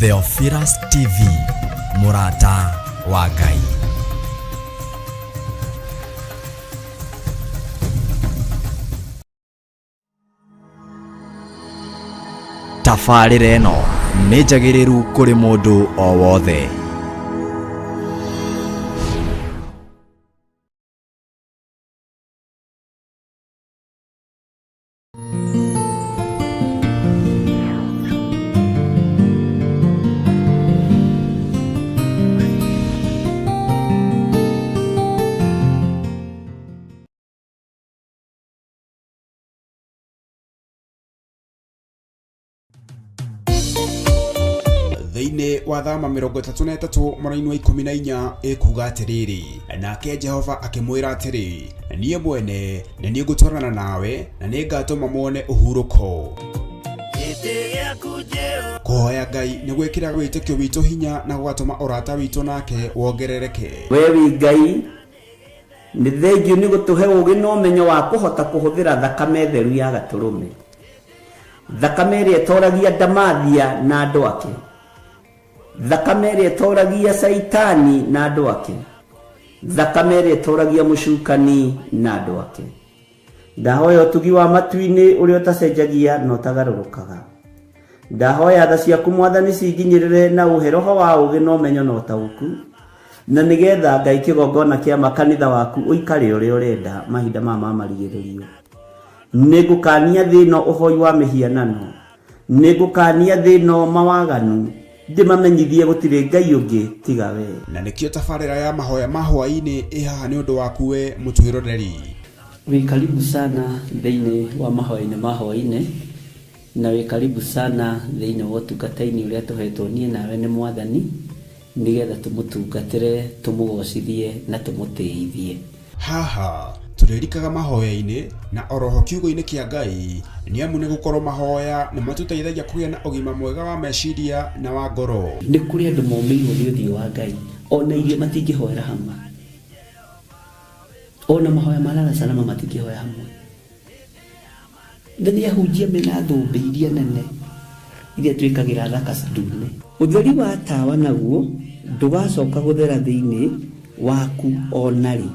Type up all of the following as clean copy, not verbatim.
Theophilus TV, Murata wa Ngai. Tabarĩra ĩno nĩ njagĩrĩru kũrĩ mũndũ o wothe. Thĩinĩ wa thama 33 mweri-inĩ wa 14 ĩkuuga atĩrĩrĩ, nake Jehova akĩmwĩra atĩrĩ, niĩ mwene nĩ niĩ ngũtwarana nawe na nĩ ngatũma muone ũhurũko. Kũhoya Ngai nĩ gwĩkĩra wĩtĩkio witũ hinya na gũgatũma ũrata witũ nake wongerereke. We wi Ngai nĩ thengiũ nĩ gũtũhe ũũgĩ na ũmenyo wa kũhota kũhũthĩra thakame theru ya Gatũrũme, thakame ĩrĩa ĩtoragia ndamathia na andũ ake, thakame ĩrĩa ĩtoragia Saitani na andũ ake, thakame ĩrĩa ĩtoragia mũcukani na andũ ake. Ndahoya ũtugi wa matu-inĩ ũrĩa ũtacenjagia na ũtagarũrũkaga. Ndahoya tha ciaku Mwathani cinginyĩrĩre na ũhe roho wa ũũgĩ na ũmenyo na ũtaũku, na nĩgetha Ngai kĩgongona kĩa makanitha waku ũikare ũrĩa ũrenda mahinda ma marigĩrĩrio. Nĩngũkania thĩno ũhoi wa mĩhianano, nĩngũkania thĩno mawaganu, ndĩmamenyithie gũtirĩ Ngai ũngĩ tiga we. Na nĩkĩo tabarĩra ya mahoya ma hwaĩ-inĩ ĩhaha nĩ ũndũ waku we mũtwĩroreri. Wĩ karibu sana thĩinĩ wa mahoya-inĩ ma hwaĩ-inĩ, na wĩ karibu sana thĩinĩ wa ũtungata-inĩ ũrĩa tũhetwo niĩ nawe nĩ Mwathani, nĩgetha tũmũtungatĩre, tũmũgocithie na tũmũtĩithie. Haha tũrĩrikaga mahoya-inĩ na oroho kiugo-inĩ kĩa Ngai, nĩ amu nĩ gũkorwo mahoya nĩ matũteithagia kũgĩa na ũgima mwega wa meciria na wa ngoro. Nĩ kũrĩ andũ momĩirwo nĩ ũthiũ wa Ngai, ona irio matingĩhoera hamwe, ona mahoya malala salama matingĩhoya hamwe. Nĩ ahunjia mena thũmbĩ iria nene iria twĩkagĩra thaka ndune. Ũtheri wa tawa naguo ndũgacoka gũthera thĩinĩ waku onarĩ.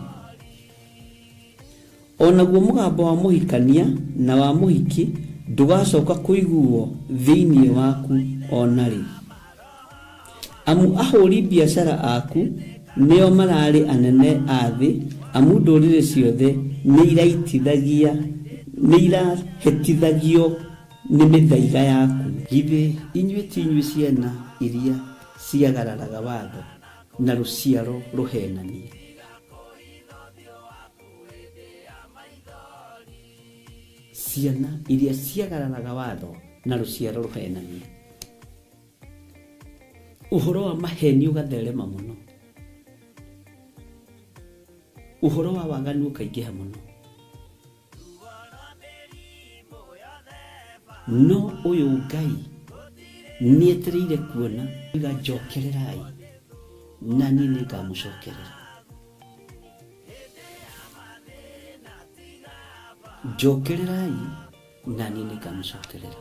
Onaguo mũgambo wa mũhikania na wa mũhiki ndũgacoka kũiguo thĩinĩ waku onarĩ. Amu ahũri biacara aku nĩo mararĩ anene a thĩ, amu ndũrĩrĩ ciothe nĩ irahĩtithagio nĩ mĩthaiga yaku. Githĩ inyuĩ ti inyuĩ ciana iria ciagararaga watho na rũciaro rũhenanie? Ciana iria ciagararaga watho na rũciaro rũhenanie. Ũhoro wa maheni ũgatherema mũno, ũhoro wa waganu ũkaingĩha mũno. No ũyũ Ngai nĩetereire kuona njokererai na niĩ nĩngamũcokerera. Njokererai na niĩ nĩngamũcokerera.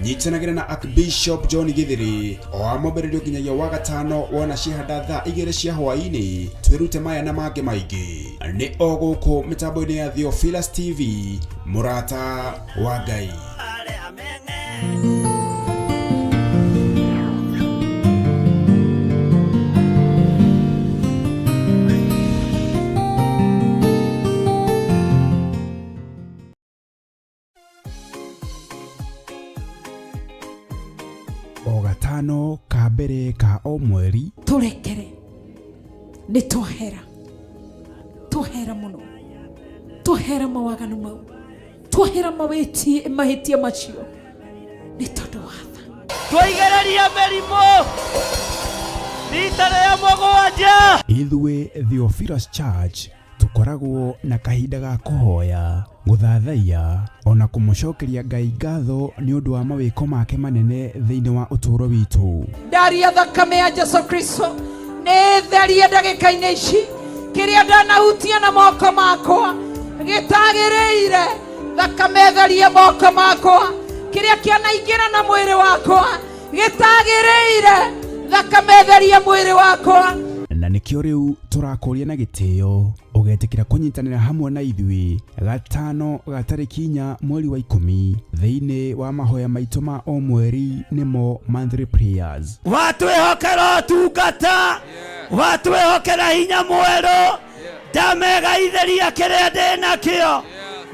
Nyitanagĩra na Archbishop John Githiri o amũmbĩrĩrio nginyagia wa gatano wona ciahanda thaa 2 cia hwaĩ-inĩ. Twĩrute maya na mangĩ maingĩ nĩ o gũkũ mĩtambo-inĩ ya Theophilus TV, Murata wa Ngai. O gatano ka mbere ka o mweri turekere nĩ tuhera mũno, tuhera mawaganu mau, tuhera mahĩtia macio nĩ tondũ wa tha. Tũigereria mĩrimũ rita rĩa mũgwanja. Ithuĩ Theophilus Church tukoragwo na kahinda ga kũhoya, gũthathaiya ona kũmũcokeria Ngai ngatho nĩ ũndũ wa mawĩko make manene thĩinĩ wa ũtũũro witũ. Ndaria thakame ya Jesu Kristo nĩ therie ndagĩka-inĩ ici kĩrĩa ndanahutia na moko makwa gĩtagĩrĩire. Thakame therie moko makwa, kĩrĩa kĩanaingĩra na mwĩrĩ wakwa gĩtagĩrĩire thakame theria mwĩrĩ wakwa. Na nĩkĩo rĩu tũrakũria na gĩtĩo ũgetĩkĩra kũnyitanĩra hamwe na ithuĩ gatano ga tarĩki 4 mweri wa 10 thĩinĩ wa mahoya maitũ ma o mweri nĩmo monthly prayers. watwĩhokera ũtungata watwĩhokera hinya mwerũ ndamegaithĩria kĩrĩa ndĩ nakĩo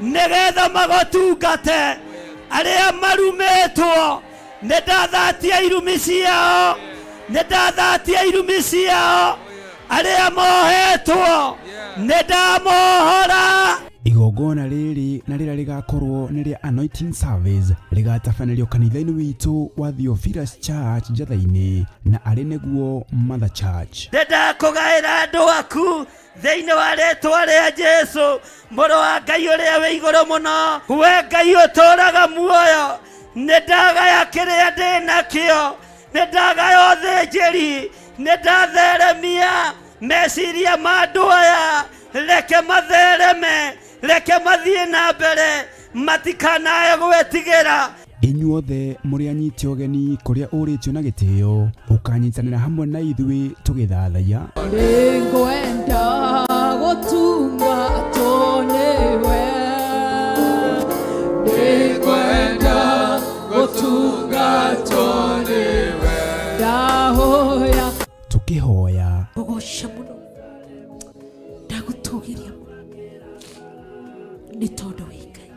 nĩgetha magũtungate arĩa marumĩtwo nĩndathatia irumi ciao nĩndathatia irumi ciao arĩa mohetwo nĩndamohora. Igongona rĩrĩ na rĩrĩa rĩgakorwo nĩ rĩa anointing service rĩgatabanĩrio kanitha-inĩ witũ wa Theophilus Church Njatha-inĩ na arĩ nĩguo Mother Church. Ndĩndakũgaĩra andũ aku thĩinĩ wa rĩĩtwa rĩa Jesũ mũrũ wa Ngai ũrĩa wĩ igũrũ mũno, we Ngai ũtũũraga muoyo. Nĩndagaya kĩrĩa ndĩ nakĩo, nĩndagaya ũthĩnjĩri, nĩndatheremia meciria ma andũ aya, reke mathereme, reke mathiĩ na mbere, matikanae gwĩtigĩra. Inyuothe mũrĩ anyiti ũgeni kũrĩa ũrĩtio na gĩtĩo ũkanyitanĩra hamwe na ithuĩ tũgĩthathaiya. Nĩngwenda gũtungatwo nĩwe, nĩngwenda gũtungatwo nĩwe, ndahoya tũkĩhoya ũgoca mũno, ndagũtũgĩria nĩ tondũ wĩ Ngai,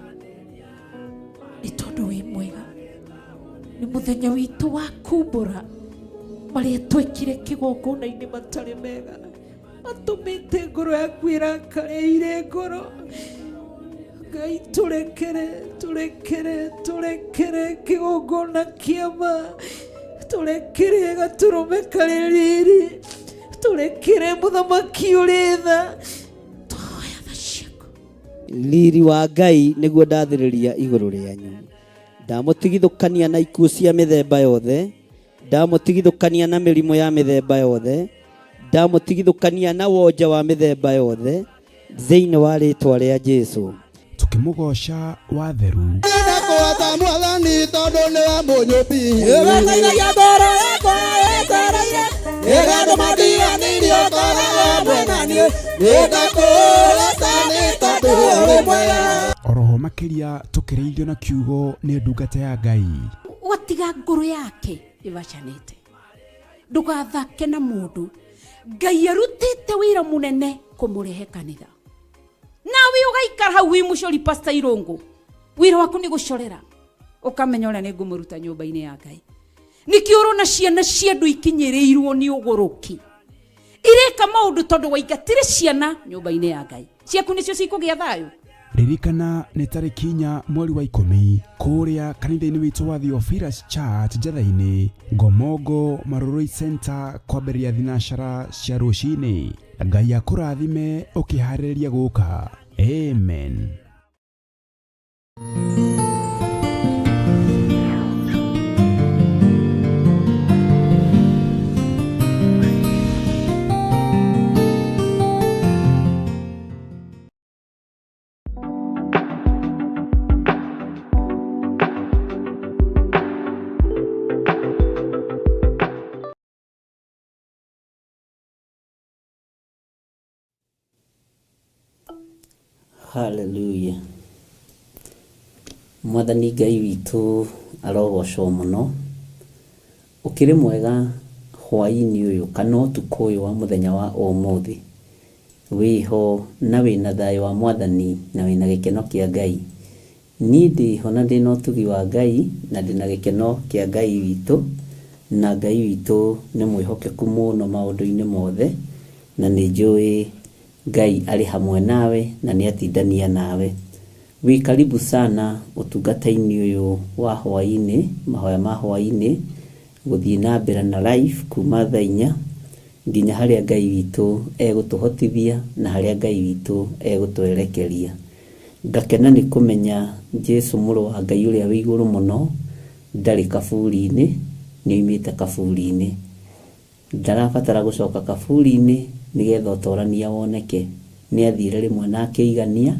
nĩ tondũ wĩ mwega, nĩ mũthenya witũ wa kumbũra marĩa twekire kĩgongona-inĩ matarĩ mega, atũmĩte ngoro yaku ĩrakare irĩ ngoro. Ngai tũrekere kĩgongona kĩama, tũrekere gatũrũme karĩ riri, tũrekere mũthamaki ũrĩ tha, tũhoya tha ciaku. Riri wa Ngai nĩguo ndathĩrĩria igũrũ rĩanyu, ndamũtigithũkania na ikuũ cia mĩthemba yothe, ndamũtigithũkania na mĩrimũ ya mĩthemba yothe, ndamũtigithũkania na wonja wa mĩthemba yothe thĩinĩ wa rĩĩtwa rĩa Jesũ. Tukĩmũgoca watheru Nĩndakũhota Mwathani tondũ nĩwe mũnyũmbi, ũgũteithagia ngoro yakwa ĩtaraire, ĩgandũ mathiranĩirio ngoragwo mwenanie, nĩndakũgooca nĩ tondũ ũrĩ mwega. oroho makĩria tũkĩrĩithio na kiugo nĩ ndungata ya Ngai. Watiga ngoro yake ĩbacanĩte, ndũgathake na mũndũ. Ngai arutĩte wĩra mũnene kũmũrehe kanitha, nawe ũgaikara hau wĩ mũcori Pastor Irũngũ, wĩra waku nĩ gũcorera, ũkamenya ũrĩa nĩ ngũmũruta nyũmba-inĩ ya Ngai. Nĩkĩo ũrona ciana cia andũ ikinyĩrĩirwo nĩ ũgũrũki, ireka maũndũ tondũ waingatire ciana nyũmba-inĩ ya Ngai, ciaku nĩcio cikũgĩa thayũ. Ririkana nĩ tarĩki 4 mweri wa 10 kũrĩa kanitha-inĩ witũ wa Theophilus Church Njatha-inĩ, Ngomongo Maroroi Center, kwambĩrĩria thinacara cia rũcinĩ. Ngai akũrathime ũkĩharĩrĩria gũka. Amen. Hallelujah. Mwathani Ngai witũ arogocwo mũno, ũkĩrĩ mwega hwaĩ-inĩ ũyũ kana ũtukũ ũyũ wa mũthenya wa ũmũthĩ, wĩho na wĩna thayũ wa Mwathani na wĩna gĩkeno kĩa Ngai. Niĩ ndĩho na ndĩna ũtugi wa Ngai na ndĩna gĩkeno kĩa Ngai witũ, na Ngai witũ nĩ mwĩhokeku mũno maũndũ-inĩ mothe, na nĩ njũĩ Ngai arĩ hamwe nawe na nĩ atindania nawe. Wĩ karibu sana ũtungata-inĩ ũyũ wa hwaĩ-inĩ, mahoya ma hwaĩ-inĩ, gũthiĩ na mbere na live kuma thaa 4 nginya harĩa Ngai witũ egũtũhotithia na harĩa Ngai witũ egũtwerekeria. Ngakena nĩ kũmenya Jesũ mũrũ wa Ngai ũrĩa wĩ igũrũ mũno ndarĩ kaburi-inĩ, nĩ oimĩte kaburi-inĩ. Ndarabatara gũcoka kaburi-inĩ nĩgetha ũtorania woneke. Nĩ athire rĩmwe na akĩigania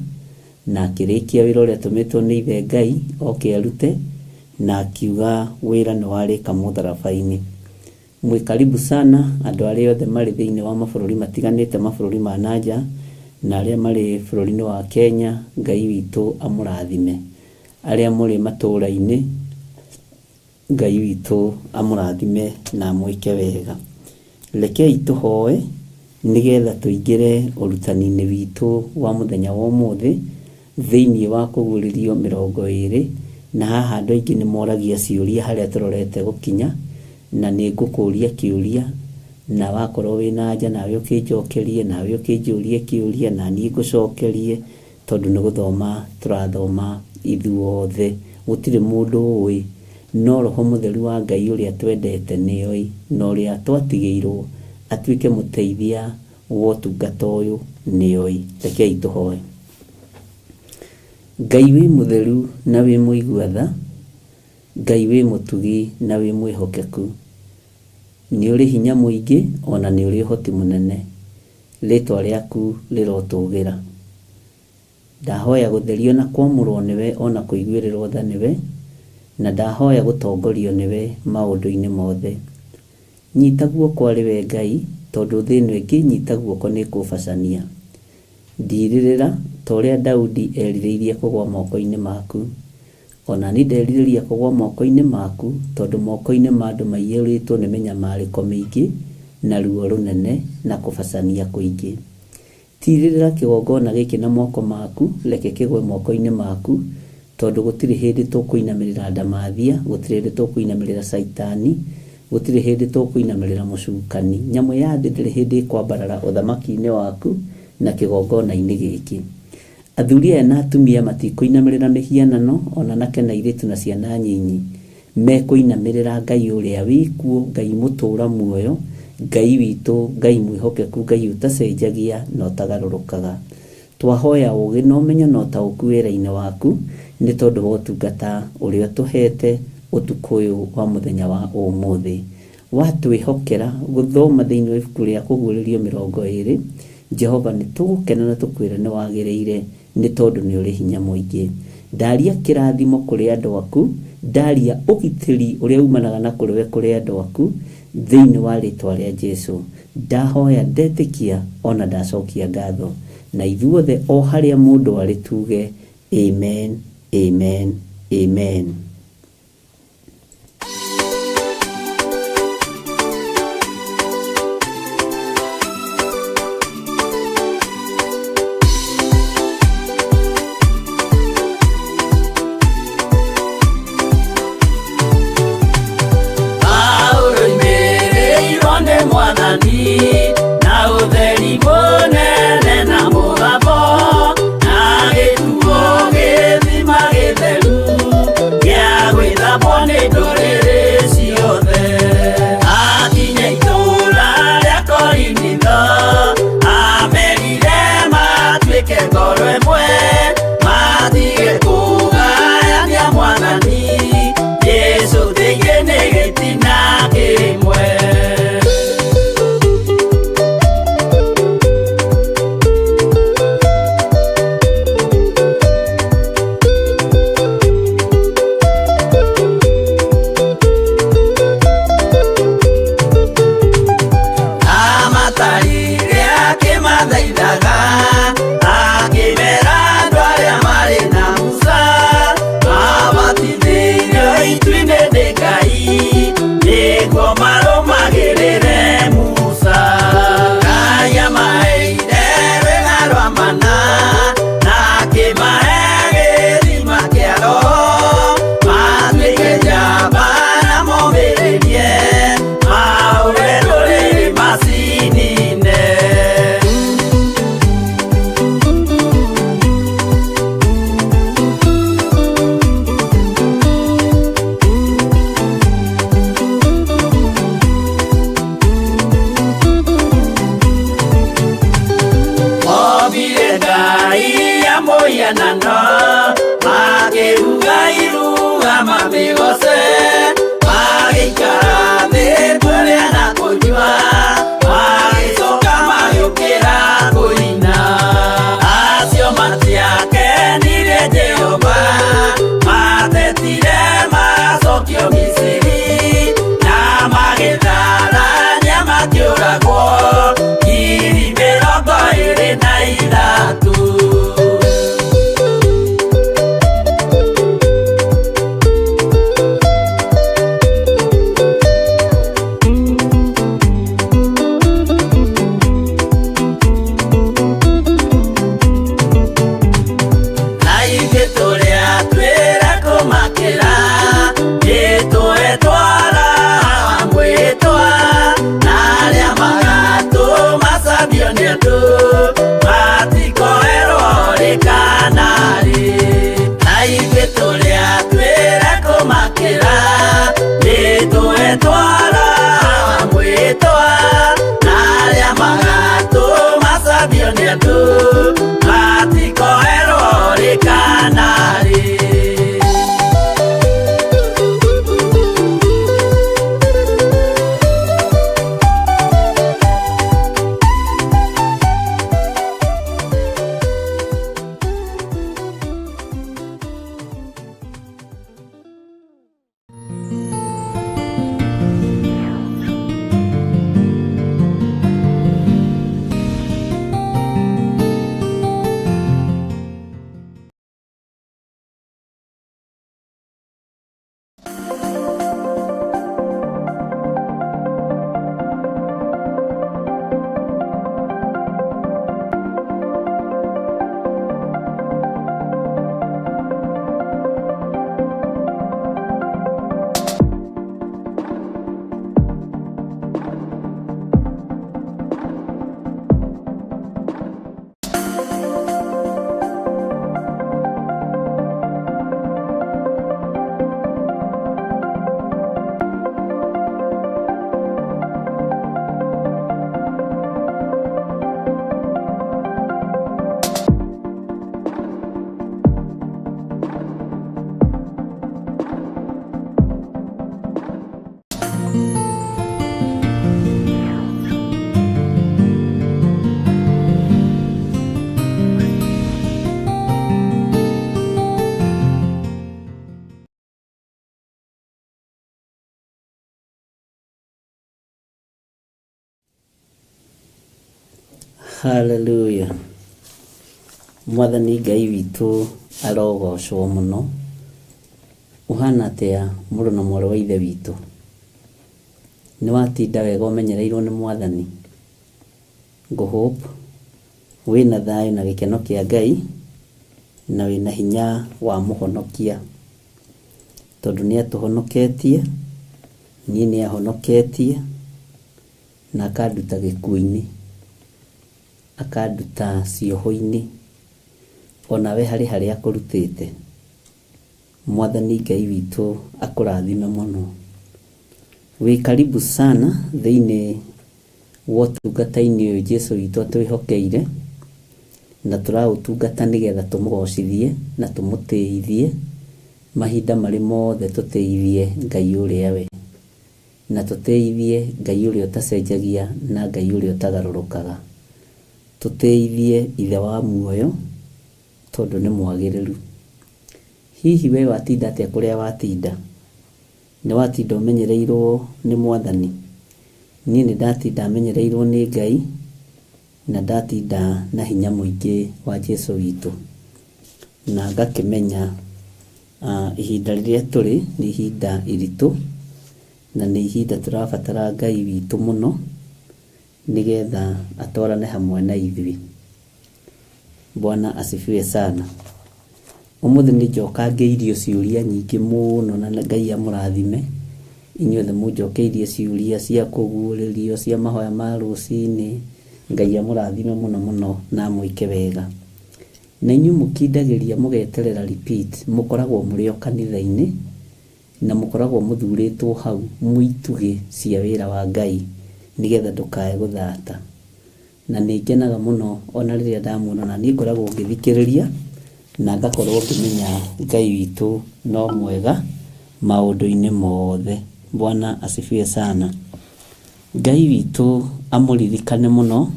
na akĩrĩkia wĩra ũrĩa atũmĩtwo nĩ Ithe Ngai oke arute, na akiuga wĩra nĩ warĩka mũtharaba-inĩ. Mwĩ karibu sana andũ arĩa othe marĩ thĩinĩ wa mabũrũri matiganĩte, mabũrũri ma nanja na arĩa marĩ bũrũri-inĩ wa Kenya. Ngai witũ amũrathime. Arĩa mũrĩ matũũra-inĩ, Ngai witũ amũrathime na amwĩke wega. Rekei tũhoe nĩgetha tũingĩre ũrutani-inĩ witũ wa mũthenya wa ũmũthĩ thĩinĩ wa kũguũrĩrio 20. Na haha andũ aingĩ nĩ moragia ciũria harĩa tũrorete gũkinya, na nĩ ngũkũria kĩũria, na wakorwo wĩna anja nawe ũkĩnjokerie, nawe ũkĩnjũrie kĩũria na niĩ ngũcokerie, tondũ nĩ gũthoma tũrathoma ithuothe. Gũtirĩ mũndũ ũĩ, no Roho Mũtheru wa Ngai ũrĩa twendete nĩ oĩ, na ũrĩa twatigĩirwo atuĩke mũteithia wa ũtungata ũyũ nĩ oĩ. Rekei tũhoe. Ngai wĩ mũtheru na wĩ mũigua tha, Ngai wĩ mũtugi na wĩ mwĩhokeku, nĩ ũrĩ hinya mũingĩ ona nĩ ũrĩ ũhoti mũnene, rĩtwa rĩaku rĩrotũgĩra. Ndahoya gũtherio na kwamũrwo nĩwe ona kũiguĩrĩrwo tha nĩwe, na ndahoya gũtongorio nĩwe maũndũ-inĩ mothe. Nyita guoko arĩwe Ngai, tondũ thĩ ĩno ĩngĩnyita guoko nĩ kũbacania. Ndirĩrĩra ta ũrĩa Daudi erirĩirie kũgwa moko-inĩ maku, ona nĩ nderirĩria kũgwa moko-inĩ maku, tondũ moko-inĩ ma andũ maiyũrĩtwo nĩ mĩnyamarĩko mĩingĩ na ruo rũnene na kũbacania kũingĩ. Tirĩrĩra kĩgongona gĩkĩ na moko maku, reke kĩgwe moko-inĩ maku, tondũ gũtirĩ hĩndĩ tũkũinamĩrĩra ndamathia, gũtirĩ hĩndĩ tũkũinamĩrĩra caitani, gũtirĩ hĩndĩ tũkũinamĩrĩra mũcukani. Nyamũ ya thĩ ndĩrĩ hĩndĩ ĩkwambarara ũthamaki-inĩ waku na kĩgongona-inĩ gĩkĩ. Athuri aya na atumia matikũinamĩrĩra mĩhianano, ona nake na airĩtu na ciana nyinyi mekũinamĩrĩra Ngai ũrĩa wĩkuo, Ngai mũtũũra muoyo, Ngai witũ, Ngai mwĩhokeku, Ngai ũtacenjagia na ũtagarũrũkaga. Twahoya ũũgĩ na ũmenyo na ũtaũku wĩra-inĩ waku, nĩ tondũ wa ũtungata ũrĩa tũhete ũtukũ ũyũ wa mũthenya wa ũmũthĩ. Watwĩhokera gũthoma thĩinĩ wa ibuku rĩa kũguũrĩrio 20, Jehova nĩ tũgũkena na tũkwĩra nĩ wagĩrĩire, nĩ tondũ nĩ ũrĩ hinya mũingĩ. Ndaria kĩrathimo kũrĩ andũ aku, ndaria ũgitĩri ũrĩa umanaga na kũrĩwe kũrĩ andũ aku, thĩinĩ wa rĩtwa rĩa Jesũ. Ndahoya, ndetĩkia ona ndacokia ngatho, na ithuothe o harĩa mũndũ arĩ tuge amen, amen, amen. Jehova, matetire Hallelujah. Mwathani Ngai witũ arogocwo mũno. Ũhana atĩa mũrũ na mwarĩ wa ithe witũ? Nĩ watinda wega ũmenyereirwo nĩ Mwathani? Ngũhope wĩna thayũ na gĩkeno kĩa Ngai na wĩna hinya wa mũhonokia, tondũ nĩ atũhonoketie, niĩ nĩ ahonoketie na akanduta gĩkuũ-inĩ, akanduta cioho-inĩ, onawe harĩa akũrutĩte. Mwathani Ngai witũ akũrathime mũno. Wĩ karibu sana thĩinĩ wa ũtungata-inĩ ũyũ Jesũ witũ atwĩhokeire, na tũraũtungata nĩgetha tũmũgocithie na tũmũtĩithie mahinda marĩ mothe. Tũtĩithie Ngai ũrĩa we, na tũtĩithie Ngai ũrĩa ũtacenjagia na Ngai ũrĩa ũtagarũrũkaga. Tũtĩithie ithe wa muoyo tondũ nĩ mwagĩrĩru. Hihi we watinda atĩa kũrĩa watinda? Nĩ watinda ũmenyereirwo nĩ Mwathani? Niĩ nĩ ndatinda menyereirwo nĩ Ngai, na ndatinda na hinya mũingĩ wa Jesũ witũ, na ngakĩmenya ihinda rĩrĩa tũrĩ nĩ ihinda iritũ, na nĩ ihinda tũrabatara Ngai witũ mũno nĩgetha atwarane hamwe na ithuĩ. Bwana asifiwe sana. Ũmũthĩ nĩ njokangĩirio ciũria nyingĩ mũno, na Ngai amũrathime inyuothe mũnjokeirie ciũria cia kũguũrĩrio, cia mahoya ma rũcinĩ. Ngai amũrathime mũno mũno na mwĩke wega. Na inyuĩ mũkindagĩria mũgeterera repeat, mũkoragwo mũrĩ o kanitha-inĩ na mũkoragwo mũthurĩtwo hau mũitugĩ cia wĩra wa Ngai nĩgetha ndũkae gũthata. Na nĩ ngenaga mũno ona rĩrĩa ndamuona, na niĩ ngoragwo ngĩthikĩrĩria na ngakorwo ngĩmenya Ngai witũ no mwega maũndũ-inĩ mothe. Bwana asifiwe sana. Ngai witũ amũririkane mũno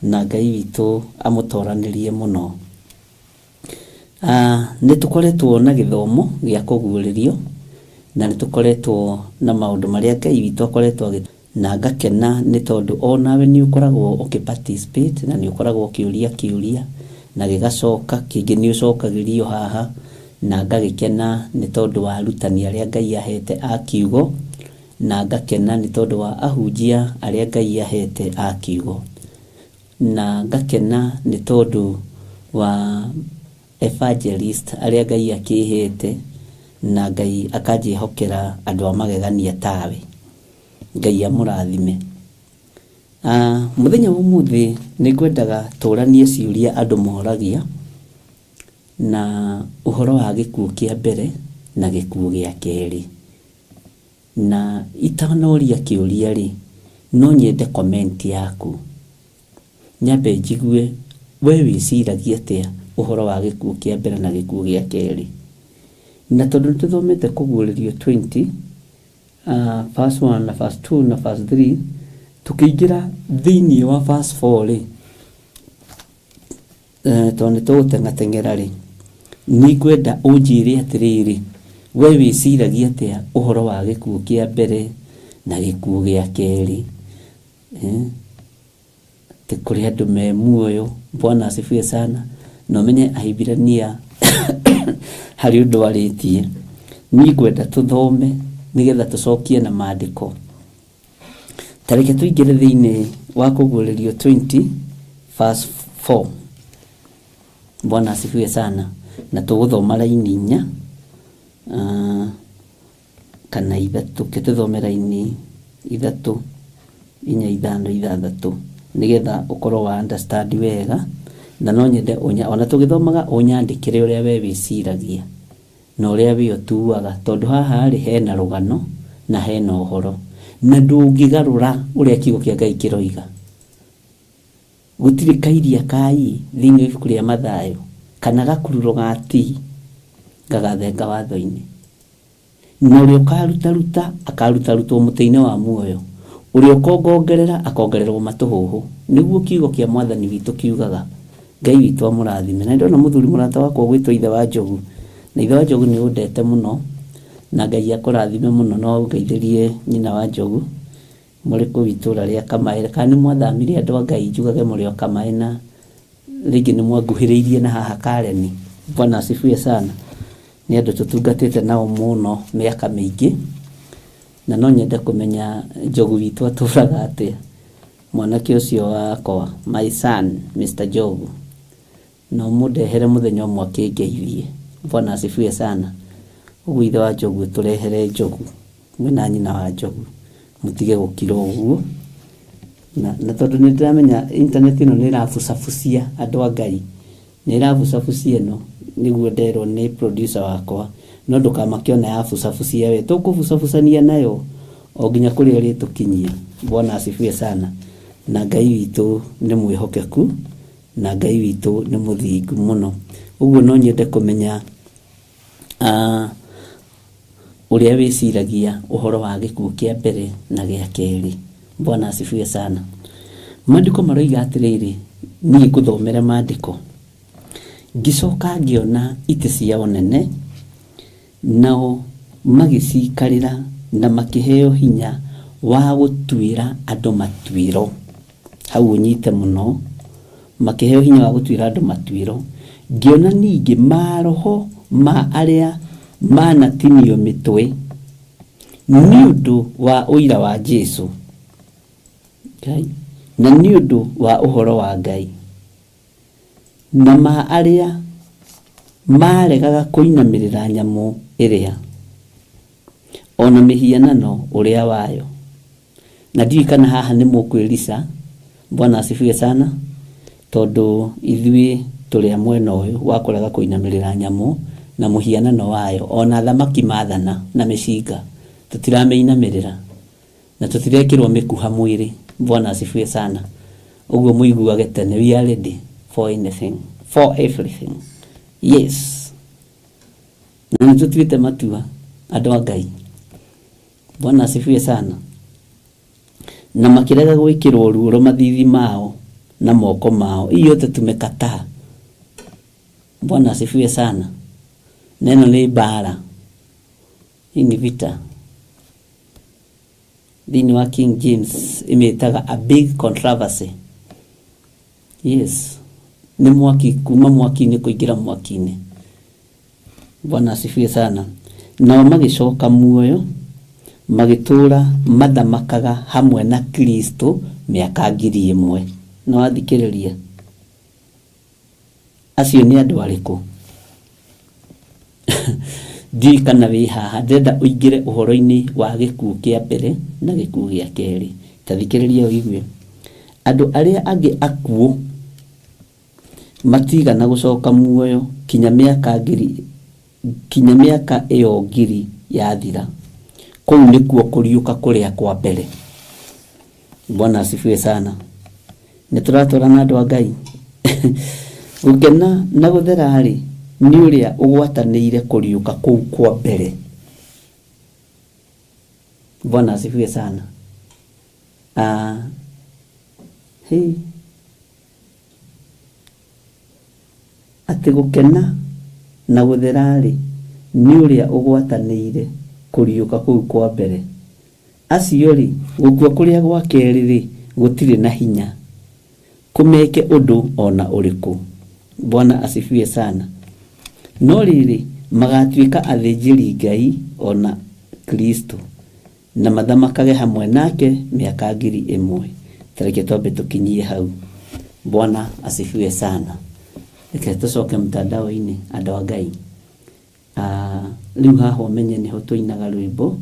na Ngai witũ amũtoranĩrie mũno. Nĩ tũkoretwo na gĩthomo gĩa kũguũrĩrio, na nĩ tũkoretwo na maũndũ marĩa Ngai witũ akoretwo na ngakena nĩ tondũ onawe nĩ ũkoragwo ũkĩparticipate, na nĩ ũkoragwo ũkĩũria kĩũria na gĩgacoka, kĩngĩ nĩ ũcokagĩrio haha, na ngagĩkena nĩ tondũ wa arutani arĩa Ngai ahete a kiugo, na ngakena nĩ tondũ wa ahunjia arĩa Ngai ahete a kiugo, na ngakena nĩ tondũ wa evangelist arĩa Ngai akĩhete, na Ngai akanjĩhokera andũ a magegania tawe. Ngai amũrathime. Mũthenya wa ũmũthĩ nĩ ngwendaga tũranie ciũria andũ moragia, na ũhoro wa gĩkuũ kĩa mbere na gĩkuũ gĩa kerĩ. Na itanoria kĩũria rĩ, no nyende comment yaku, nyambe njigue we wĩciragia atĩa ũhoro wa gĩkuũ kĩa mbere na gĩkuũ gĩa kerĩ. Na tondũ nĩtũthomete kũguũrĩrio 20 verse 1 na verse 2 na verse 3, tukĩingĩra thĩinĩ wa verse 4 rĩ, tondũ nĩtũgũteng'ateng'era rĩ, nĩ ngwenda ũnjĩre atĩrĩrĩ, we wĩciragia atĩa ũhoro wa gĩkuũ kĩa mbere na gĩkuũ gĩa kerĩ. Tĩ kũrĩ andũ me muoyo. Bwana asifiwe sana. Na ũmenye Ahibirania harĩ ũndũ arĩtie. Niĩ ngwenda tũthome nĩgetha tũcokie na maandĩko. Tareke tũingĩre thĩinĩ wa kũguũrĩrio 20 verse 4. Bwana asifiwe sana. Na tũgũthoma raini 4 kana 3, tũthome raini 3, 4, 5, 6 nĩgetha ũkorwo wa understand wega. Na no nyende ona tũgĩthomaga ũnyandĩkĩre ũrĩa we wĩciragia na ũrĩa we ũtuaga, tondũ haha rĩ hena rũgano na hena ũhoro, na ndũngĩgarũra ũrĩa kiugo kĩa Ngai kĩroiga. Gũtirĩ kairia kai thĩinĩ wa ibuku rĩa Mathayo kana gakururo gati gagathenga watho-inĩ. Na ũrĩa ũkarutaruta akarutaruta mũtĩ-inĩ wa muoyo, ũrĩa ũkongongerera akongererwo matũhũhũ. Nĩguo kiugo kĩa Mwathani witũ kiugaga. Ngai witũ amũrathime. Na ndona mũthuri mũrata wakwa gwĩtwo ithe wa Njogu, na ithe wa Njogu nĩ ũndete mũno, na Ngai akũrathime mũno. No ngeithĩrie nyina wa Njogu, muri ku itura ria Kamae kana mwathamirie andu a Ngai njugage muri o Kamae na rigi ni mwanguhiriirie na haha Kareni. Bwana asifiwe sana. Ni andu tutungatite nao muno miaka mingi na no nyende kumenya Njogu witu aturaga atia. Mwanake ucio wakwa my son Mr. Njogu no mudehere muthenya umwe akingeithie. Bwana asifiwe sana. Uguo ithe wa Njogu turehere Njogu mwina nyina wa Njogu mutige gukira uguo na tondu ni ndiramenya internet ino ni irabucabucia andu a Ngai ni irabucabucia no niguo nderwo ni producer wakwa no ndukamakiona yabucabucia we tukubucabucania nayo o nginya kuria ritukinyia. Bwana asifiwe sana. Na Ngai witu ni mwihokeku na Ngai witu ni muthingu muno. Uguo no nyende kumenya uria wiciragia uhoro wa gikuo kia mbere na gia keri. Bwana asifiwe sana. Maandiko maroiga atiriri ni kuthomera maandiko ngicoka ngiona ite cia onene nao magicikarira na makiheo hinya wa gutwira andu matwiro. Hau unyite muno makiheo hinya wa gutwira andu matwiro. Ngiona ningi maroho ma aria manatinio mitwe ni undu wa uira wa Jesu. Okay. Na ni undu wa uhoro wa Ngai. Na ma aria maregaga kuinamirira nyamu iria ona mihianano uria wayo. Na ndikana haha ni mukwirisa. Bwana asifiwe sana. Tondu ithui tuli amwena uyu wa kurega kuinamirira nyamu na muhianano wayo ona thamaki mathana na mishinga tutirameinamirira na tutirekirwo mikuha mwiri. Bwana asifiwe sana. Uguo muiguage tene we are ready for anything, for everything. Yes. Na nitutuite matua andu a Ngai. Bwana asifiwe sana. Na makirega gwikirwo ruo mathithi mao na moko mao iyo tumekataa. Bwana asifiwe sana. Neno ni bara. Hii ni vita. Dini wa King James imetaga a big controversy. Yes. Ni mwaki kuma mwakini kuingira mwakini. Bwana asifiwe sana. Na magicoka muoyo magitura mathamakaga hamwe na Kristo miaka 1000. Na wathikiriria acio ni andu ariku? Ndi kana wi haha ndenda uingire uhoro-ini wa gikuo kia mbere na gikuo gia keri. Tathikiriria uigue andu aria angi akuo matiga na gucoka muoyo kinya miaka 1000 kinya miaka iyo 1000 yathira. Kou nikuo kuriuka kuria kwa mbere. Bwana asifiwe sana. Nituratora na andu a Ngai gukena na guthera ri ni uria ugwatanĩire kuriuka kou kwa mbere. Bwana asifiwe sana. Ati gukena na guthera ri ni uria ugwatanĩire kuriuka kou kwa mbere. Acio ri gukua kuria gwa keri ri gutire na hinya kumeke undu ona uriku. Bwana asifiwe sana. No riri magatuika athinjiri Ngai ona Kristo na mathamakage hamwe nake miaka 1000. Tareke tobe tukinyie hau. Bwana asifiwe sana. Eke tucoke mtandao-ini andu a Ngai. Riu haha umenye niho tuinaga rwimbo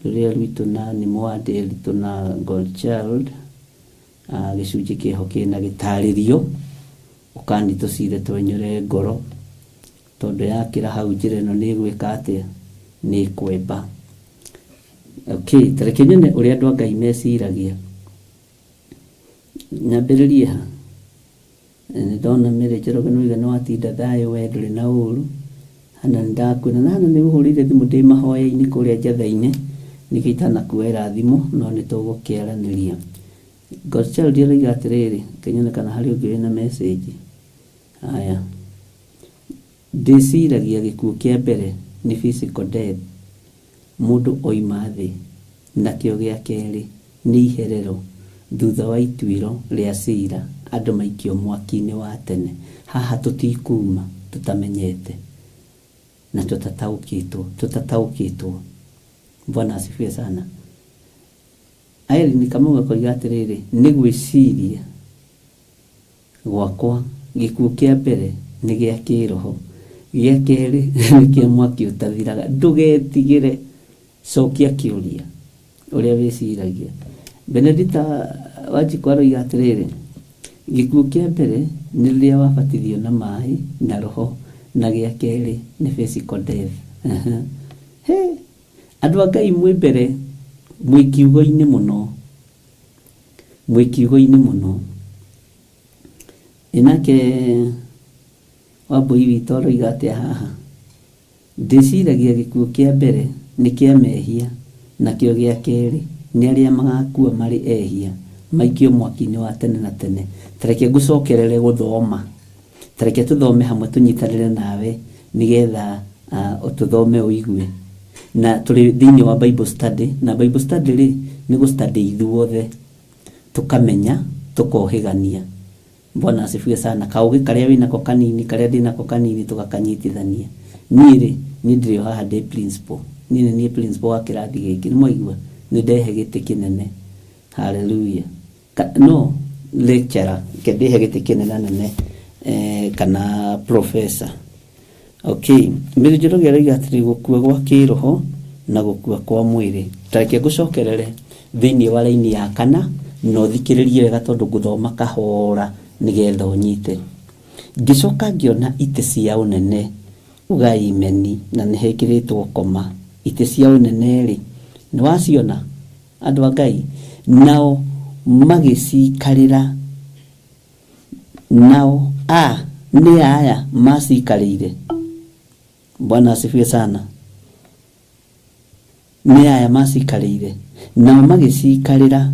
ruria rwitu na ni mwande ritu na Gold Child. Gicunji kiho kina gitaririo ukani tucire twenyure ngoro tondu yakira hau njire no ni gwika atia ni kwemba. Okay, tareke nyone uria andu a Ngai meciragia. Nyambiririe ha ndona mere Njoroge no igana watinda thayo we nduri na uru hana ndakwina na hana ni uhurire thimu ndi mahoya-ini kuria njatha-ini nikitana kuera thimu no ni tugukiaraniria. God Child iriga atiriri kenyone kana hari ungi na message. Aya ndiciragia gikuo kia mbere ni physical death. Mundu oima thi na kio gia keri nĩ iherero thutha wa ituĩro rĩa cira andũ maikio mwaki-inĩ wa tene. Haha tũtikuma tutamenyete na tutataũkĩtwo. Bwana asifiwe sana. Aeli ni kama ugakoiga atĩrĩrĩ, nĩ gwĩciria gwakwa gĩkuũ kĩa mbere nĩ gĩa kĩroho, gĩa kerĩ nĩ kĩa mwaki ũtathiraga. Ndũgetigĩre, cokia kĩũria ũrĩa wĩciragia. Benedita Wanjikũ aroiga atĩrĩrĩ, gĩkuũ kĩa mbere nĩ rĩrĩa wabatithio na maĩ na roho, na gĩa kerĩ nĩ physical death. Andũ a Ngai mwĩ mbere, mwĩ kiugo-inĩ mũno. Inake Wambui witũ aroiga atĩa haha, ndĩciragia gĩkuũ kĩa mbere nĩ kĩa mehia, na kĩo gĩa kerĩ nĩ arĩa magakua marĩ ehia, maikio mwaki-inĩ wa tene na tene. Tareke ngũcokerere gũthoma, tareke tũthome hamwe, tũnyitanĩre nawe nĩgetha ũtũthome ũigue. Na tũrĩ thĩinĩ wa Bible study, na Bible study rĩ nĩ gũstudy ithuothe, tukamenya, tukohĩgania. Bwana asifiwe sana. Kaũgĩ karĩa wĩnako kanini, karĩa ndĩnako kanini, tũgakanyitithania. Niĩ ndĩrĩ haha ndĩ principal, niĩ principal wa kĩrathi gĩkĩ, nĩ mwaigua, nĩ ndehe gĩtĩ kĩnene. Hallelujah. No lecturer kĩndehe gĩtĩ kĩnene kana professor. Okay, mbere njorogia rĩga atĩ gũkua gwa kĩroho na gũkua kwa mwĩrĩ. Tareke ngũcokerere thĩinĩ wa raini ya kana, no thikĩrĩrie wega tondũ ngũthoma kahora nĩgetha ũnyite. Ngĩcoka ngĩona itĩ cia ũnene, ugai imeni, na nĩ hekĩrĩtwo koma. Itĩ cia ũnene rĩ, nĩ waciona andũ a Ngai, nao magĩcikarĩra, nao nĩ aya macikarĩire. Bwana asifiwe sana. Nĩ aya macikarĩire, nao magĩcikarĩra,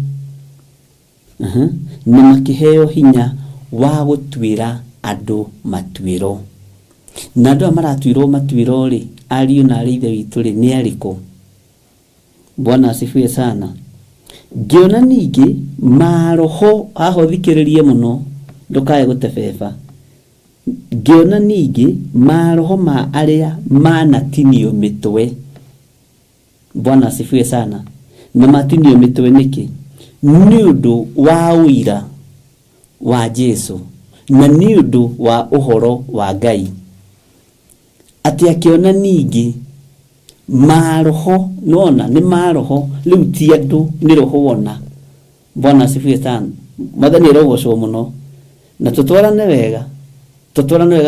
na makĩheo hinya wa gũtuĩra andũ matuĩro. Na andũ maratuĩrwo matuĩro rĩ, ariũ na arĩ ithe witũ rĩ, nĩ arĩkũ? Bwana asifiwe sana. Ngĩona ningĩ maroho, haho thikĩrĩrie mũno, ndũkae gũtebeba. Ngĩona ningĩ maroho ma arĩa manatinio mĩtwe. Bwana asifiwe sana. Na matinio mĩtwe nĩkĩ? Nĩ ũndũ wa ũira wa Jesũ, na nĩ ũndũ wa ũhoro wa Ngai. Atĩ akĩona ningĩ maroho, nona nĩ maroho, rĩu ti andũ, nĩ roho wona. Bwana asifiwe sana. Mwathani arogocwo mũno. Na tũtwarane wega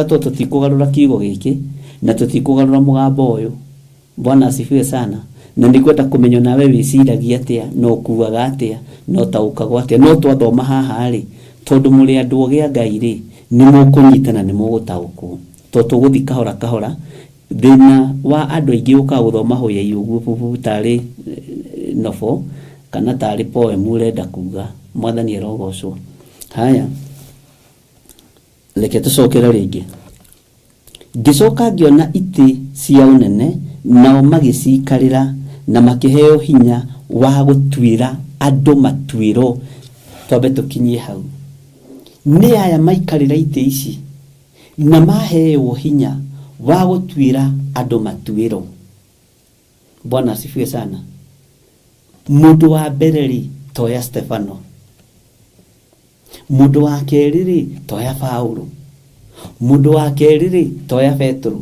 tũtikũgarũra kiugo gĩkĩ, na tũtikũgarũra mũgambo ũyũ. Bwana asifiwe sana. Na ndikwenda kũmenya nawe wĩciragia atĩa, no kuaga atĩa, no taũkaga atĩa, no twathoma haha rĩ, tondũ mũrĩ andũ ogĩ Ngai rĩ, nĩ mũkũnyitana, nĩ mũgũtaũkwo. Tũgũthiĩ kahora kahora. Thĩna wa andũ aingĩ ũkaga gũthoma hoya ũguo tarĩ novel kana tarĩ poem ũrenda kuga. Mwathani arogocwo. Haya, reke tũcokere rĩngĩ. Ngĩcoka ngĩona itĩ cia ũnene, nao magĩcikarĩra na makĩheo hinya wa gũtuĩra andũ matuĩro. Twambe tũkinyie hau. Nĩ aya maikarĩra itĩ ici na maheo hinya wa gũtuĩra andũ matuĩro. Bwana asifiwe sana. Mũndũ wa mbere rĩ, toya Stefano. Mũndũ wa kerĩ rĩ, toya Paulo. Mũndũ wa kerĩ rĩ, toya Petro.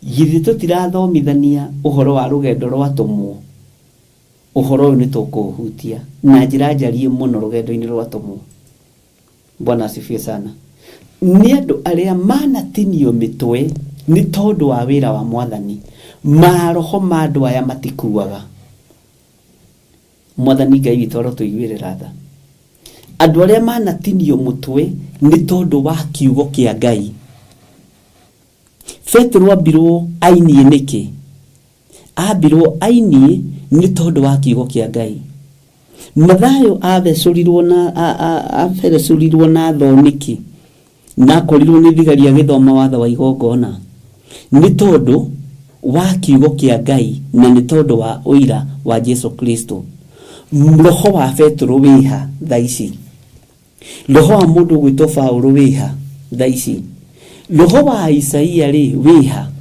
Githĩ tũtirathomithania ũhoro wa rũgendo rwa tũmwo? Ũhoro ũyũ nĩ tũkũhutia na njĩra njariĩ mũno rũgendo-inĩ rwa tũmwo. Bwana asifiwe sana. Nĩ andũ arĩa manatinio mĩtwe nĩ tondũ wa wĩra wa Mwathani. Maroho ma andũ aya matikuaga. Mwathani Ngai witũ arotũiguĩrĩra tha. Andũ arĩa manatinio mũtwe nĩ tondũ wa kiugo kĩa Ngai. Petro ambirwo ainie nĩkĩ? Ambirwo ainie nĩ tondũ wa kiugo kĩa Ngai. Mathayo aberecurirwo na thonĩki, na akorirwo nĩ thigari agĩthoma watho wa igongona, nĩ tondũ wa kiugo kĩa Ngai na nĩ tondũ wa ũira wa Jesu Kristo. roho wa Petro wiha thaici, roho wa mundu gwitwo Paulo wiha thaici, roho wa Isaia ri wiha,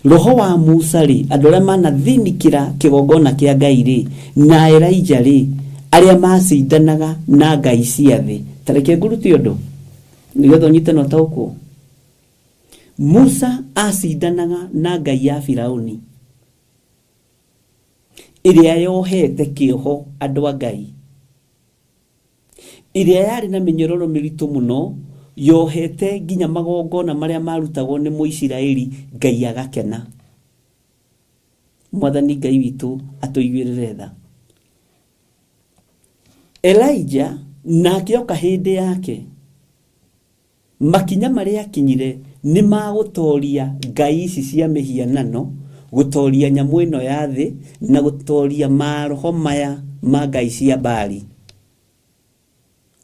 roho wa Musa ri andu aria manathinikira kigongona kia Ngai ri na Elijah ri aria macindanaga na ngai cia thi. Tareke nguruti undu nigetha nyite no tauko. Musa acindanaga na ngai ya Firauni iria yohete kioho andu a Ngai, iria yari na minyororo miritu muno, yohete nginya magongona maria marutagwo ni Muisiraeli Ngai agakena. Mwathani Ngai witu atuiguirire tha. Elijah nake oka hindi yake, makinya maria akinyire ni magutoria ngai ici cia mihianano, gutoria nyamu ino ya thi na gutoria maroho maya ma ngai cia Baali.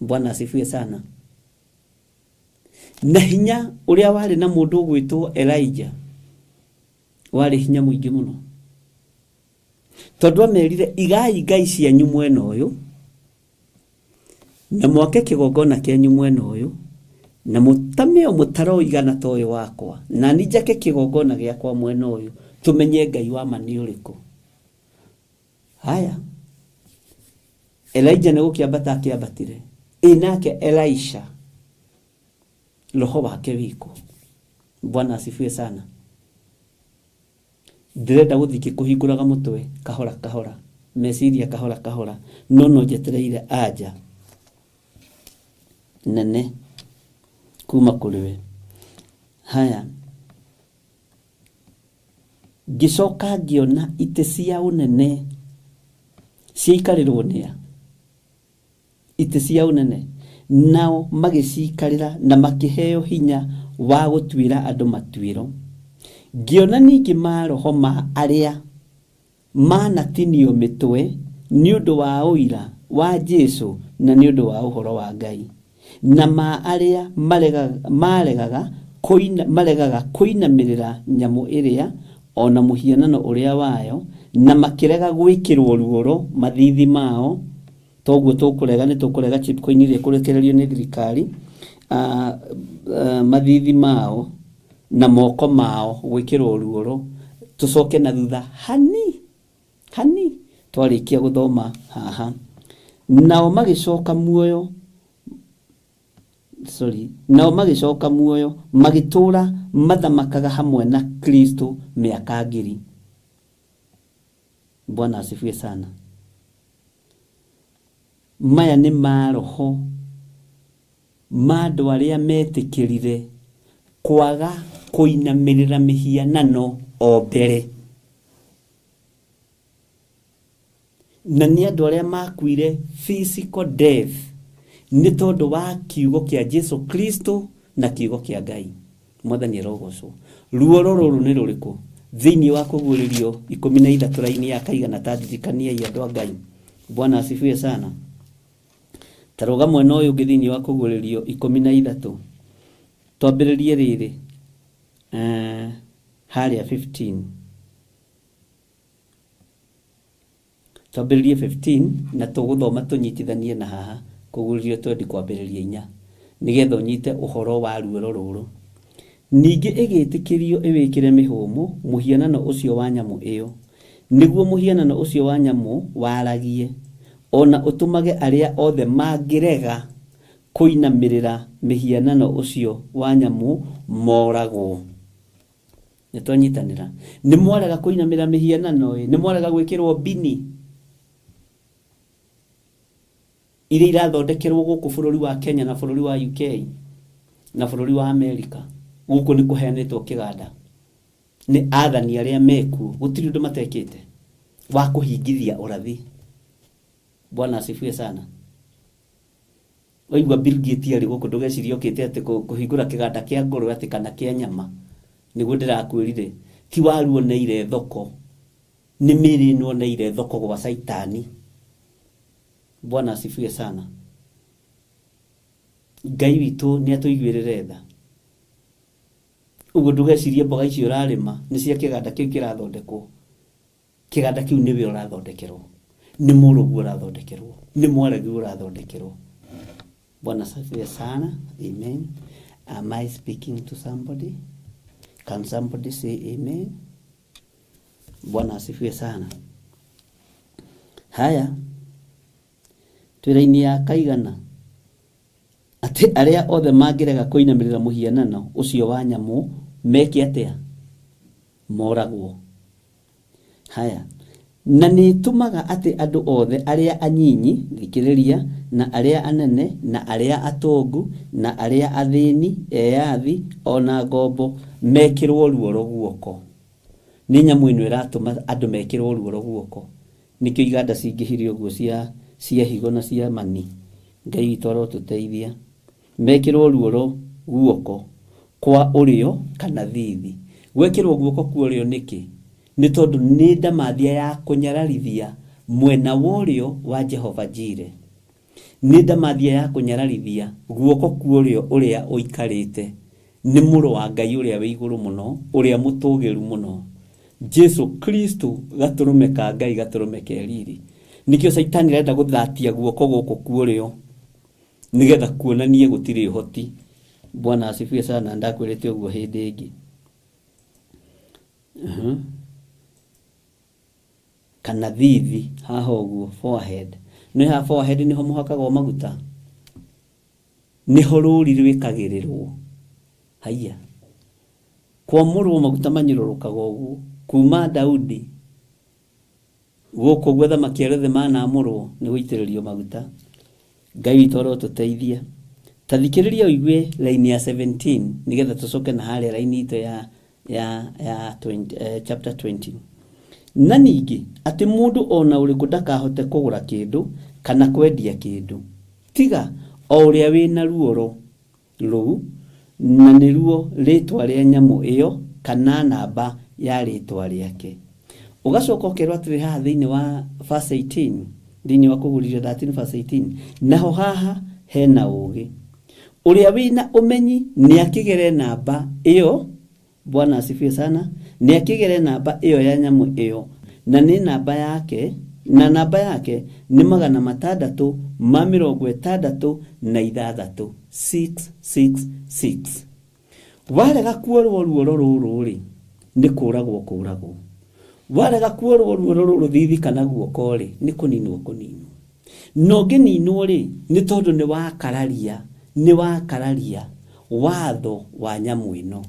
Bwana asifiwe sana. Na hinya uria wari na mundu gwitwo Elijah wari hinya muingi muno, tondu amerire igai ngai cianyu mwena uyu na mwake kigongona kianyu mwena uyu na mutame mutaro igana toyo wakwa na nijake kigongona giakwa mwena uyu, tumenye ngai wa mani uriku. Haya, Elijah nego kiambata akiambatire inake Elisha roho wake wiko. Bwana asifiwe sana. Ndirenda guthiki kuhinguraga mutwe kahora kahora, meciria kahora kahora, no njetereire aja nene kuma kuriwe. Haya, gicoka ngiona ite cia unene ciikarirwo nia, ite cia unene nao magicikarira na makiheo hinya wa gutwira andu matwiro. Ngiona ningi maroho ma aria manatinio mitwe ni undu wa uira wa Jesu na ni undu wa uhoro wa Ngai, na ma aria maregaga kuinamirira nyamu iria ona muhianano uria wayo, na makirega gwikirwo ruoro mathithi mao. Toguo tukurega ni tukurega chip coin iria kurekererio ni thirikari, mathithi mao na moko mao gwikirwo ruoro. Tucoke na thutha hani twarikia guthoma haha. Nao magicoka muoyo magitura mathamakaga hamwe na Kristo miaka 2000. Bwana asifiwe sana. Maya ni maroho mandu aria metikirire kwaga kuinamirira mihianano o mbere, na ni andu aria makuire physical death ni tondu wa kiugo kia Jesu Kristo na kiugo kia Ngai. Mwathani arogocwo. Ruoro ruru ni ruriku thiini wa kuguririo 13 raini ya kaigana tadirikania ya andu a Ngai. Bwana asifiwe sana. Taroga mwena uyu ngithiini wa kuguririo 13 twambiririe riri haria 15 twambiririe 15 na tuguthoma tunyitithanie na haha kuguririo twendi kwambiriria 4 nigetha unyite uhoro wa ruoro ruru. Ningi igitikirio iwikire mihumu muhianano ucio wa nyamu iyo, niguo muhianano ucio wa nyamu waragie, ona utumage aria othe mangirega kuinamirira mihianano ucio wa nyamu moragwo. Nitonyitanira ni mwarega kuinamirira mihianano ni mwarega gwikirwo bini iria irathondekerwo guku bururi wa Kenya na bururi wa UK na bururi wa America. Guku ni kuheanitwo kiganda ni athani aria meku, gutiri undu matekite wa kuhingithia urathi. Bwana asifiwe sana. Waigua Bill Gates ari guku ndugeciria okite ati kuhingura kiganda kia ngoro ati kana kia nyama. Niguo ndirakwirire ti waruo neire thoko, ni miri no neire thoko gwa Saitani. Bwana asifiwe sana. Ngai witu ni atuiguirire tha. Ugo ndugecirie mboga icio urarima ni cia kiganda kiu kirathondekwo. Kiganda kiu niwe urathondekerwo. nĩ mũrũgu ũrathondekerwo, nĩ mwaragi ũrathondekerwo. Bwana asifiwe sana. Amen. Am I speaking to somebody? Can somebody say amen? Bwana asifiwe sana. Haya, twĩra-inĩ ya kaigana atĩ arĩa othe mangĩrega kũinamĩrĩra mũhianano ũcio wa nyamũ meke atĩa? Moragwo. Haya, na nĩ tumaga atĩ andũ othe arĩa anyinyi, thikĩrĩria, na arĩa anene, na arĩa atongu, na arĩa athĩni, eyathi, ona ngombo mekĩrwo ruoro guoko. Nĩ nyamũ ĩno ĩratũma andũ mekĩrwo ruoro guoko. Nĩkĩo iganda cingĩhirio ũguo cia higo na cia mani. Ngai witũ arotũteithia. Mekĩrwo ruoro guoko kwa ũrĩo kana thithi. Gwekĩrwo guoko kwa ũrĩo nĩkĩ? Nĩ tondũ nĩ ndamathia ya kũnyararithia mwena wa ũrĩo wa Jehova Jire. Nĩ ndamathia ya kũnyararithia guoko kwa ũrĩo ũrĩa ũikarĩte. Nĩ mũrũ wa Ngai ũrĩa wĩ igũrũ mũno, ũrĩa mũtũgĩru mũno, Jesu Kristo, gatũrũme ka Ngai, gatũrũme ke riri. Nĩkĩo Saitani arenda gũthatia guoko gũkũ kwa ũrĩo nĩgetha kuonanie gũtirĩ ũhoti. Bwana asifiwe sana. Ndakwĩrĩte ũguo hĩndĩ ĩngĩ. Kana thithi haha ũguo forehead. Nĩ ha forehead nĩho mũhakagwo maguta, nĩho rũri rwĩkagĩrĩrwo. Haiya, kwamũrwo maguta manyũrũrũkaga ũguo kuma Daudi gũkũ gwetha makĩarothe manamũrwo nĩ gũitĩrĩrio maguta. Ngai witũ arotũteithia. Ta thikĩrĩria ũigue raini ya 17 nĩgetha tũcoke na harĩa raini itũ ya 20, chapter 20. Na ningĩ atĩ mũndũ ona ũrĩkũ ndakahote kũgũra kĩndũ kana kwendia kĩndũ tiga o ũrĩa wĩna ruoro rũu, na nĩruo rĩtwa rĩa nyamũ ĩyo kana namba ya rĩtwa rĩake. Ũgacoka ũkerwo atĩrĩ haha thĩinĩ wa verse 18, thĩinĩ wa Kũgũrithio 13 verse 18, naho haha hena ũũgĩ. Ũrĩa wĩna ũmenyi nĩ akĩgere namba ĩyo. Bwana asifiwe sana. Nĩ akĩgere namba ĩyo ya nyamũ ĩyo, na nĩ namba yake, na namba yake nĩ 666. 666. Warega kuorwo ruoro rũrũ rĩ, nĩ kũragwo kũragwo. Warega kuorwo ruoro rũrũ thithi kana guoko rĩ, nĩ kũninwo kũninwo. No ngĩninwo rĩ, nĩ tondũ nĩ wakararia watho wa nyamũ ĩno.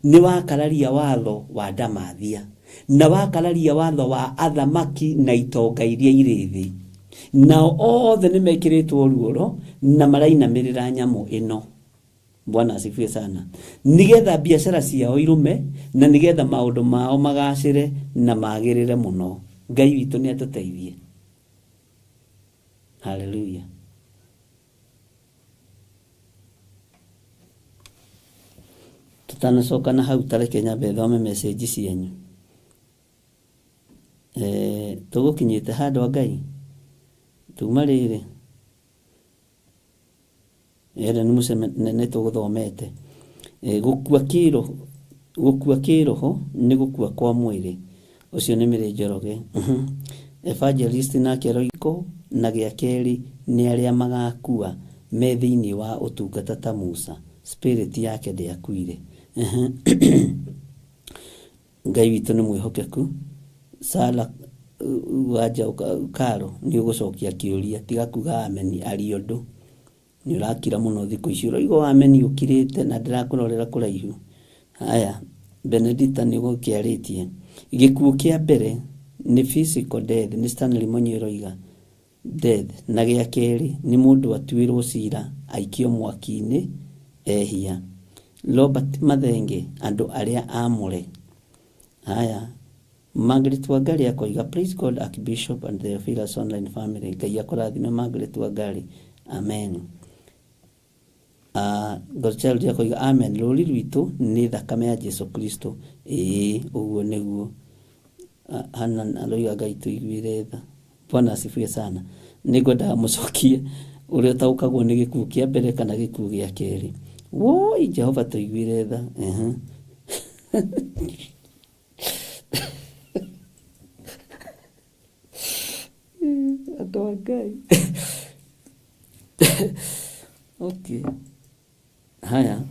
Nĩ wakararia watho wa ndamathia, na wakararia watho wa athamaki na itonga iria irĩ thĩ. Nao othe nĩ mekĩrĩtwo ruoro na marainamĩrĩra nyamũ ĩno. Bwana asifiwe sana. Nigetha biashara ciao irume na nigetha maũndũ mao magacĩre na magĩrĩre mũno. Ngai witũ nĩ atũteithie. Hallelujah. Tutanacoka na hau tareke nyambe thome message cianyu. Tũgũkinyĩte handũ Ngai. Tuma rĩrĩ. Nĩ mũcene tũgũthomete. Gũkua kĩroho nĩ gũkua kwa mwĩrĩ. Ũcio nĩ Mĩrĩ Njoroge. Evangelist nake Roiko na gĩa kerĩ nĩ arĩa magakua me thĩinĩ wa ũtungata ta Musa. Spirit yake ndĩakuire. Ngai witũ nĩ mwĩhokeku. Sala waja Karo nĩ ũgũcokia kĩũria, tiga kuga ameni ari ũndũ. Nĩ ũrakira mũno thikũ ici. Ũroigo ameni ũkirĩte na ndĩrakũrorera kũraihu. Haya, Benedicta nĩ ũgũkĩarĩtie. Gĩkuũ kĩa mbere nĩ physical death, nĩ Stanley Monyeroiga death, na gĩa kerĩ nĩ mũndũ atuĩrwo cira aikio mwaki-inĩ ehia. Robert Mathenge, andũ arĩa amũre. Haya, Margaret Wangari akoiga praise God Archbishop and the Philos Online family. Ngai akũrathime Margaret Wangari. Amen. Godchild akoiga amen. Rũri rwitũ nĩ thakame ya Jesu Kristo. Ũguo nĩguo. Hana aroiga Ngai tũiguire tha. Bwana asifiwe sana. Nĩngwenda mũcokie ũrĩa ũtaũkagwo nĩ gĩkuũ kĩa mbere kana gĩkuũ gĩa kerĩ. Woi, Jehova tũiguire tha. Watu wa Ngai. Okay. Haya.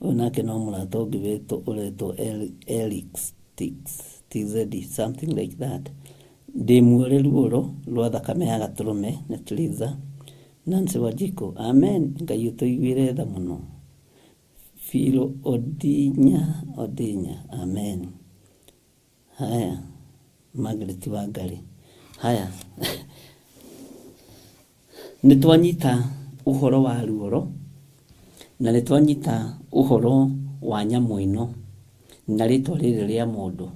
Onake no mũrata ũngĩ witũ ũretwo Eric TZ, something like that. Ndĩmuore ruoro rwa thakame ya gatũrũme na Triza. Nancy Wajiko, amen. Ngai ũtũiguĩre tha mũno. Filo Odinya, amen. Haya, Margaret Wangari. Haya. Nĩtwanyita ũhoro wa ruoro na nĩtwanyita ũhoro wa nyamũ ĩno na rĩtwa rĩrĩ rĩa mũndũ.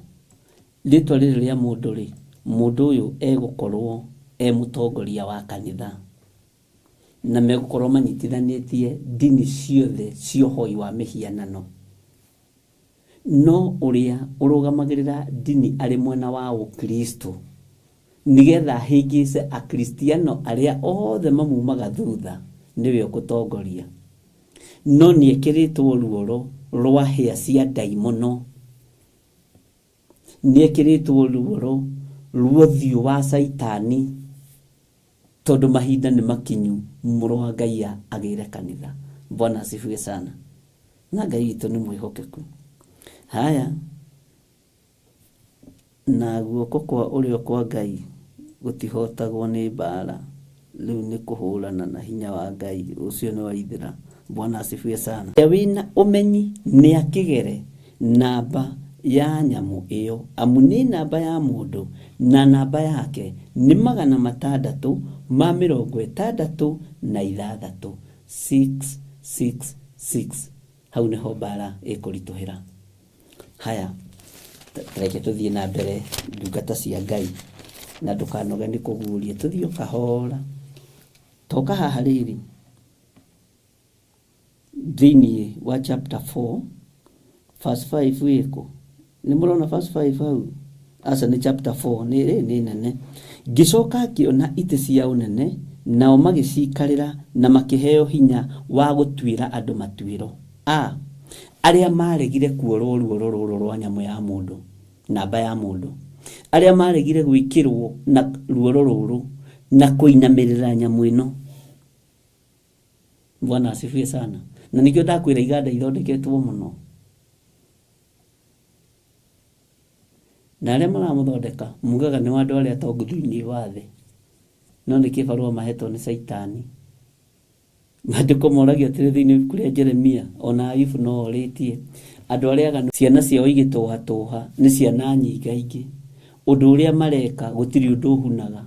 Rĩtwa rĩrĩ rĩa mũndũ rĩ, mũndũ ũyũ egũkorwo mũtongoria wa kanitha na megũkorwo manyitithanĩtie ndini ciothe cia ũhoi wa mĩhianano. No ũrĩa ũrũgamagĩrĩra ndini arĩ mwena wa Ũkristo nigetha hĩngĩce akristiano arĩa othe mamumaga thutha nĩwe ũgũtongoria. No nĩekĩrĩtwo ruoro rwa hĩa cia ndaimono, nĩekĩrĩtwo ruoro rwa ũthiũ wa Saitani, tondũ mahinda nĩ makinyu mũrũ wa Ngai agĩre kanitha. Bwana asifiwe sana. Na Ngai witũ nĩ mwĩhokeku. Haya, na guoko kwa ũrĩo kwa Ngai gũtihotagwo nĩ mbara, rĩu nĩ kũhũrana na hinya wa Ngai ũcio nĩ wa ithira. Bwana asifiwe sana. Wĩna ũmenyi nĩ akĩgere namba ya nyamũ ĩyo, amu nĩ namba ya mũndũ na namba yake nĩ 666. 666. Hau nĩho mbara ĩkũritũhĩra. Haya, reke tũthiĩ na mbere ndungata cia Ngai na ndũkanoge nĩ kũguũria, tũthiĩ kahora. Toka haha rĩrĩ thĩinĩ wa chapter 4 verse 5 wĩkũ. Nĩ mũrona verse 5 hau? Asa nĩ chapter 4, nĩ nene. Ngĩcoka ngĩona itĩ cia ũnene, nao magĩcikarĩra na makĩheo hinya wa gũtuĩra andũ matuĩro. Arĩa maregire kuorwo ruoro rũrũ rwa nyamũ ya mũndũ, namba ya mũndũ. Arĩa maregire gwĩkĩrwo na ruoro rũrũ na kũinamĩrĩra nyamũ ĩno. Bwana asifiwe sana. Na nĩkĩo ndakwĩra iganda ithondeketwo mũno. Na arĩa maramũthondeka mugaga nĩ andũ arĩa atongu thĩinĩ wa thĩ, no nĩ kĩbarũa mahetwo nĩ Saitani. Maandĩko moragia atĩrĩ thĩinĩ wa ibuku rĩa Jeremia, ona Ayubu no orĩtie andũ arĩa aganu ciana ciao igĩtũhatũha nĩ ciana nyingaingĩ. Ũndũ ũrĩa mareka gũtirĩ ũndũ ũhunaga,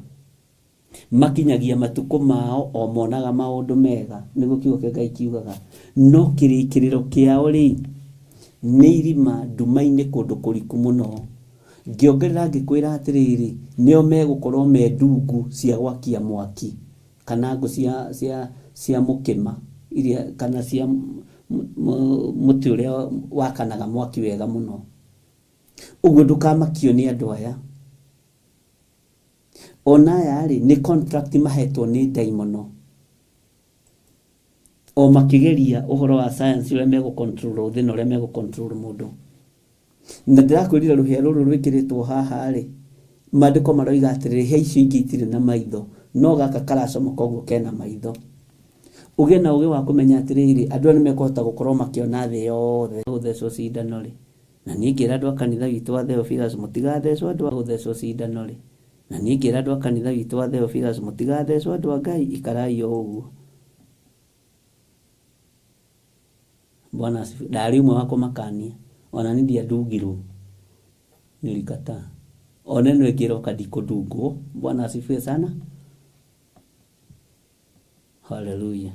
makinyagia matukũ mao o monaga maũndũ mega, nĩguo kiugo kĩa Ngai kiugaga. No kĩrĩkĩrĩro kĩao rĩ nĩ irima nduma-inĩ kũndũ kũriku mũno. Ngĩongerera ngĩkwĩra atĩrĩrĩ, nĩo megũkorwo me ndungu cia gwakia mwaki, kana ngũ cia mũkĩma iria, kana cia mũtĩ ũrĩa wakanaga mwaki wega mũno. Ũguo ndũkamakio nĩ andũ aya. Ona aya rĩ nĩ contract mahetwo nĩ ndaimono, o makĩgeria ũhoro wa science ũrĩa megũcontrol ũthĩ na ũrĩa megũcontrol mũndũ. Na ndĩrakwĩrira rũhĩa rũrũ rwĩkĩrĩtwo haha rĩ, maandĩko maroiga atĩrĩrĩ, hĩa icio ingĩ itirĩ na maitho, no gaka karacomoka ũguo kena maitho. Ũgĩe na ũgĩ wa kũmenya atĩrĩrĩ, andũ nĩ mekũhota gũkorwo makĩona thĩ yothe gũthecwo cindano rĩ. Na niĩ ngĩra andũ a kanitha witũ wa Theophilus mũtigathecwo andũ a gũthecwo cindano rĩ. Na niĩ ngĩra andũ a kanitha witũ wa Theophilus mũtigathecwo andũ a Ngai, ikarai o ũguo. Bwana asifiwe. Ndarĩ ũmwe wa kũmakania, ona niĩ ndiandungirwo, nilikataa. Ona nĩ ngĩroka ndikũndungwo. Bwana asifiwe sana. Hallelujah.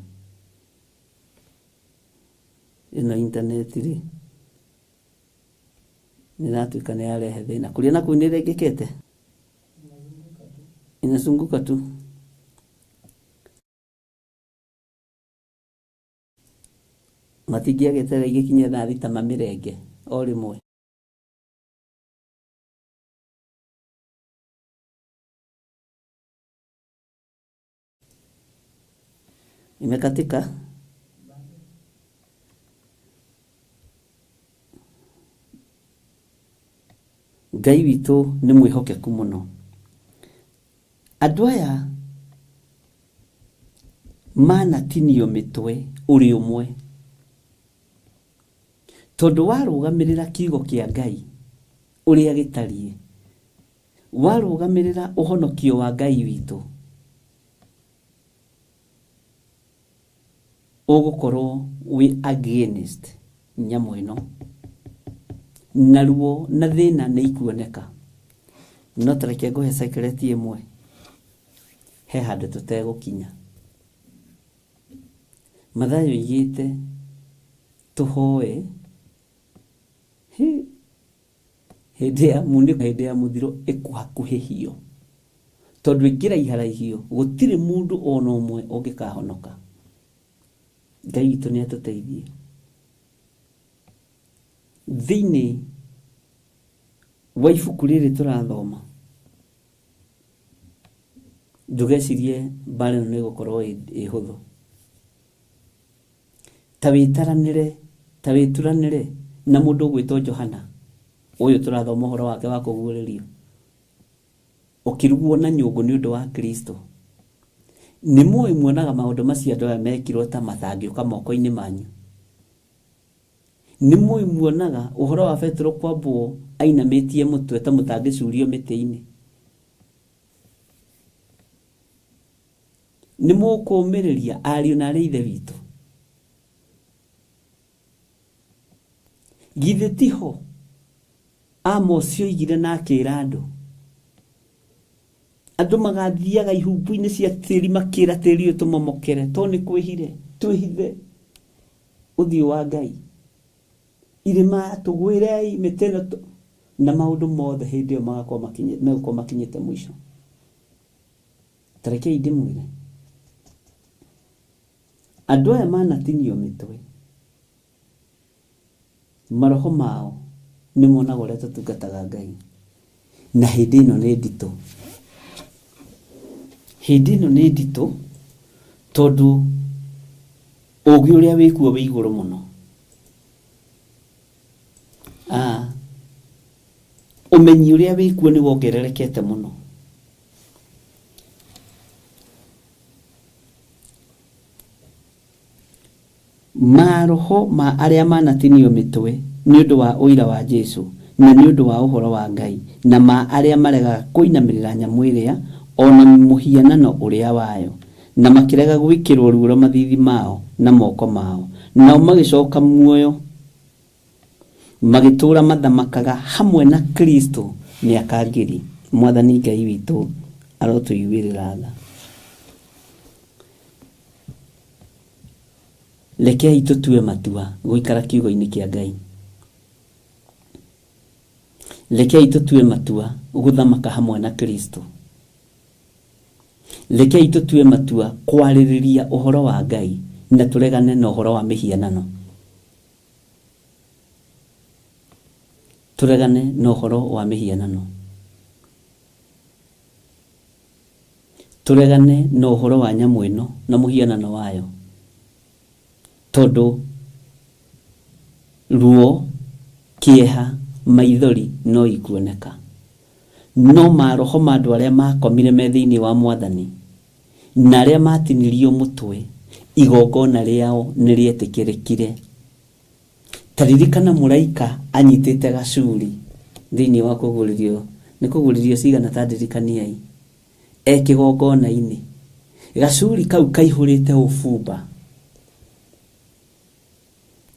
Ino internet rĩ nĩratuĩka nĩ yarehe thĩna. Kũrĩa na kũu nĩ rĩngĩkĩte, inazunguka tu. Matingĩagĩtere igĩkinya thaa thita mamirenge o rĩmwe. Imekatika. Ngai witũ nĩ mwĩhokeku mũno. Andũ aya manatinio mĩtwe ũrĩ ũmwe, tondũ warũgamĩrĩra kiugo kĩa Ngai ũrĩa gĩtariĩ, warũgamĩrĩra ũhonokio wa Ngai witũ, ũgũkorwo wĩ against nyamũ ĩno, na ruo na thĩna nĩ ikuoneka. No tareke ngũhe secret ĩmwe, he handũ tũtegũkinya. Mathayo igĩte tũhoe hĩndĩ ya munĩko, hĩndĩ ya mũthiro ĩkũhakuhĩhio, tondũ ĩngĩraiharaihio gũtirĩ mũndũ ona ũmwe ũngĩkahonoka. Ngai witũ nĩ atũteithie. Thĩinĩ wa ibuku rĩrĩ tũrathoma, ndũgecirie mbara ĩno nĩ ĩgũkorwo ĩ hũthũ. Ta wĩturanĩre na mũndũ ũgwĩtwo Johana, ũyũ tũrathoma ũhoro wake wa kũguũrĩrio, ũkĩrugwo na nyũngũ nĩ ũndũ wa Kristo. Nĩ mũĩ muonaga maũndũ macio andũ aya mekirwo ta mathangĩũka moko-inĩ manyu. Nĩ mũĩ muonaga ũhoro wa Petro kwambwo ainamĩtie mũtwe ta mũtangĩcurio mĩtĩ-inĩ. Nĩ mũkũũmĩrĩria ariũ na arĩ ithe witũ. Githĩ tiho Amos oigire na akĩra andũ magathiaga ihumbu-inĩ cia tĩri makĩra tĩri ũyũ tũmomokere, to nĩ kwĩhire twĩhithe ũthiũ wa Ngai. Irĩma tũgwĩrei mĩtĩ ĩno na maũndũ mothe hĩndĩ ĩyo magakorwo makinyĩte mũico. Tarekei ndĩmwĩre, andũ aya manatinio mĩtwe, maroho mao nĩ monaga ũrĩa tũtungataga Ngai, na hĩndĩ ĩno nĩ nditũ. Hĩndĩ ĩno nĩ nditũ tondũ ũũgĩ ũrĩa wĩkuo wĩ igũrũ mũno. Ũmenyi ũrĩa wĩkuo nĩ wongererekete mũno. Maroho ma arĩa manatinio mĩtwe nĩ ũndũ wa ũira wa Jesũ na nĩ ũndũ wa ũhoro wa Ngai, na ma arĩa maregaga kũinamĩrĩra nyamũ ĩrĩa ona mũhianano ũrĩa wayo, na makĩrega gwĩkĩrwo ruo rwa mathithi mao na moko mao, nao magĩcoka muoyo magĩtũũra mathamakaga hamwe na Kristo mĩaka ngiri. Mwathani Ngai witũ arotũiguĩrĩra tha. Rekei tũtue matua gũikara kiugo-inĩ kĩa Ngai. Rekei tũtue matua gũthamaka hamwe na Kristo. Rekei tũtue matua kwarĩrĩria ũhoro wa Ngai na tũregane na ũhoro wa mĩhianano. Tũregane na ũhoro wa mĩhianano. Tũregane na ũhoro wa nyamũ ĩno na mũhianano wayo. Tondũ ruo, kĩeha, maithori no ikuoneka. No maroho ma andũ arĩa makomire me thĩinĩ wa Mwathani na arĩa matinirio mũtwe, igongona rĩao nĩ rĩetĩkĩrĩkire. Taririkana mũraika anyitĩte gacuri thĩinĩ wa kũgũrĩrio, nĩ kũgũrĩrio cigana ta ndirikaniai, kĩgongona-inĩ. Gacuri kau kaihũrĩte ũbumba,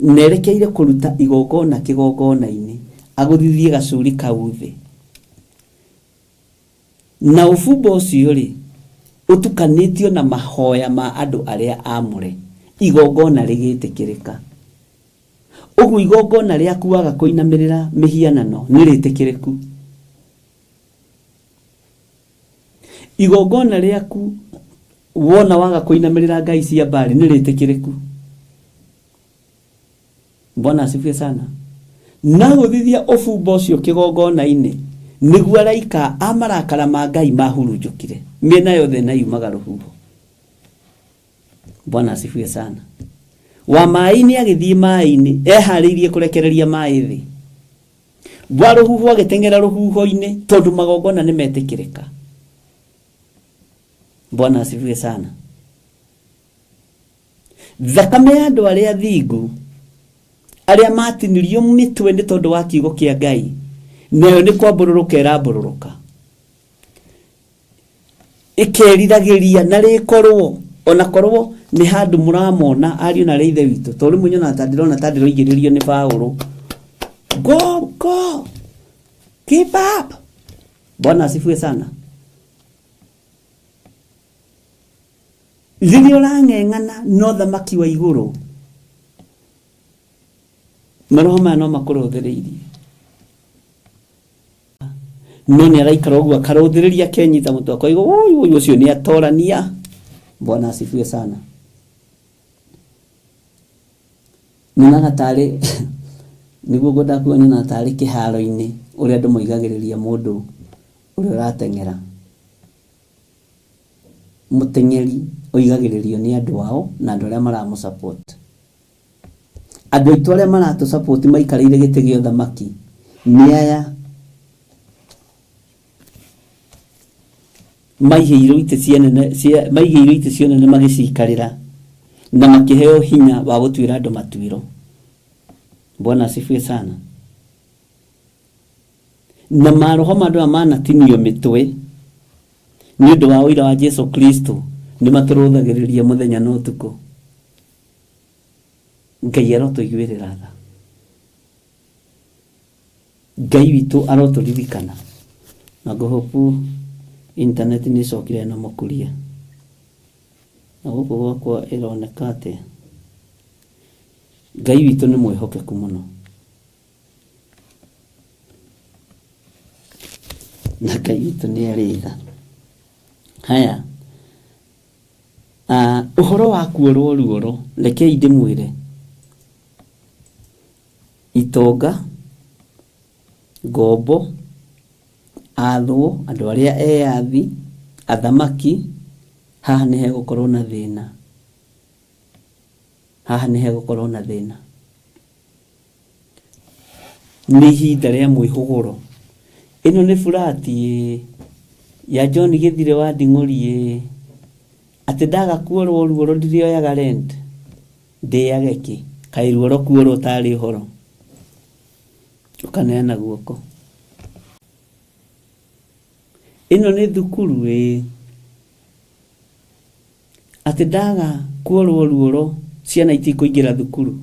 nerekeire kũruta igongona kĩgongona-inĩ, agũthithie gacuri kau thĩ. Na ũbumba ũcio rĩ, ũtukanĩtio na mahoya ma andũ arĩa amũre, igongona rĩgĩtĩkĩrĩka. Ũguo igongona rĩaku waga kũinamĩrĩra mĩhianano nĩ rĩtĩkĩrĩku. Igongona rĩaku wona waga kũinamĩrĩra ngai cia Baali nĩ rĩtĩkĩrĩku. Bwana asifiwe sana. Na gũthithia ũbumba ũcio kĩgongona-inĩ nĩguo araika amarakara ma Ngai mahurunjũkire mĩena yothe na yumaga rũhuho. Bwana asifiwe sana. Wa maaĩ-inĩ agĩthiĩ maaĩ-inĩ eharĩirie kũrekereria maaĩ thĩ. Bwa ruhuho agitengera ruhuho-ini tondu magongona ni metikirika. Bwana asifiwe sana. Thakame ya andu aria thingu aria matinirio mitwe ni tondu wa kiugo kia Ngai nayo ni kwambururuka irambururuka ikeriragiria na rikorwo ona korwo ni handu muramona ariu na reithe witu tori munyona tandirona tandiroigiririo ni Paulo. Go keep up. Bwana asifiwe sana. Zilio langengana no thamaki wa iguru maroma no makuruthiririe no ni araikara uguo akaruthiriria kenyita mutu akwa igo uyu ucio ni atorania. Bwana asifiwe sana. Ninaga tari niguo goda kuona na tari kiharo-ini uria andu moigagiriria mundu uria uratengera. Mutengeri oigagiririo ni andu ao na andu aria maramu support. Andu aitu aria maratu support maikarire gite gio thamaki ni aya maigirwo ite ciene magicikarira na makiheo hinya wa gutwira andu matwiro. Bwana asifiwe sana. Na maroho mandu amana tinio mitwe ni undu wa uira wa Yesu Kristo ni maturuthagiriria muthenya no tuko. Ngai arotuiguirira tha. Ngai witu aroturirikana na gohopu internet ni cokire na makuria na guko gwakwa ironeka ati Ngai witu ni mwihokeku muno na Ngai witu ni aritha. Haya uhoro wa kuorwo ruoro rekei ndimwire itonga gombo atho andu aria eathi athamaki haha ni hegukorwo na thina. Haha ni hegukorwo na thina. Ni ihinda ria mwihuguro. Ino ni furati ya John Githire wa Nding'ori ati ndaga kuorwo ruoro ndirioyaga rent ndiage ki kai ruoro kuorwo tari horo ukaneana guoko. Ino ni thukuru ati ndaga kuorwo ruoro ciana itikuingira thukuru.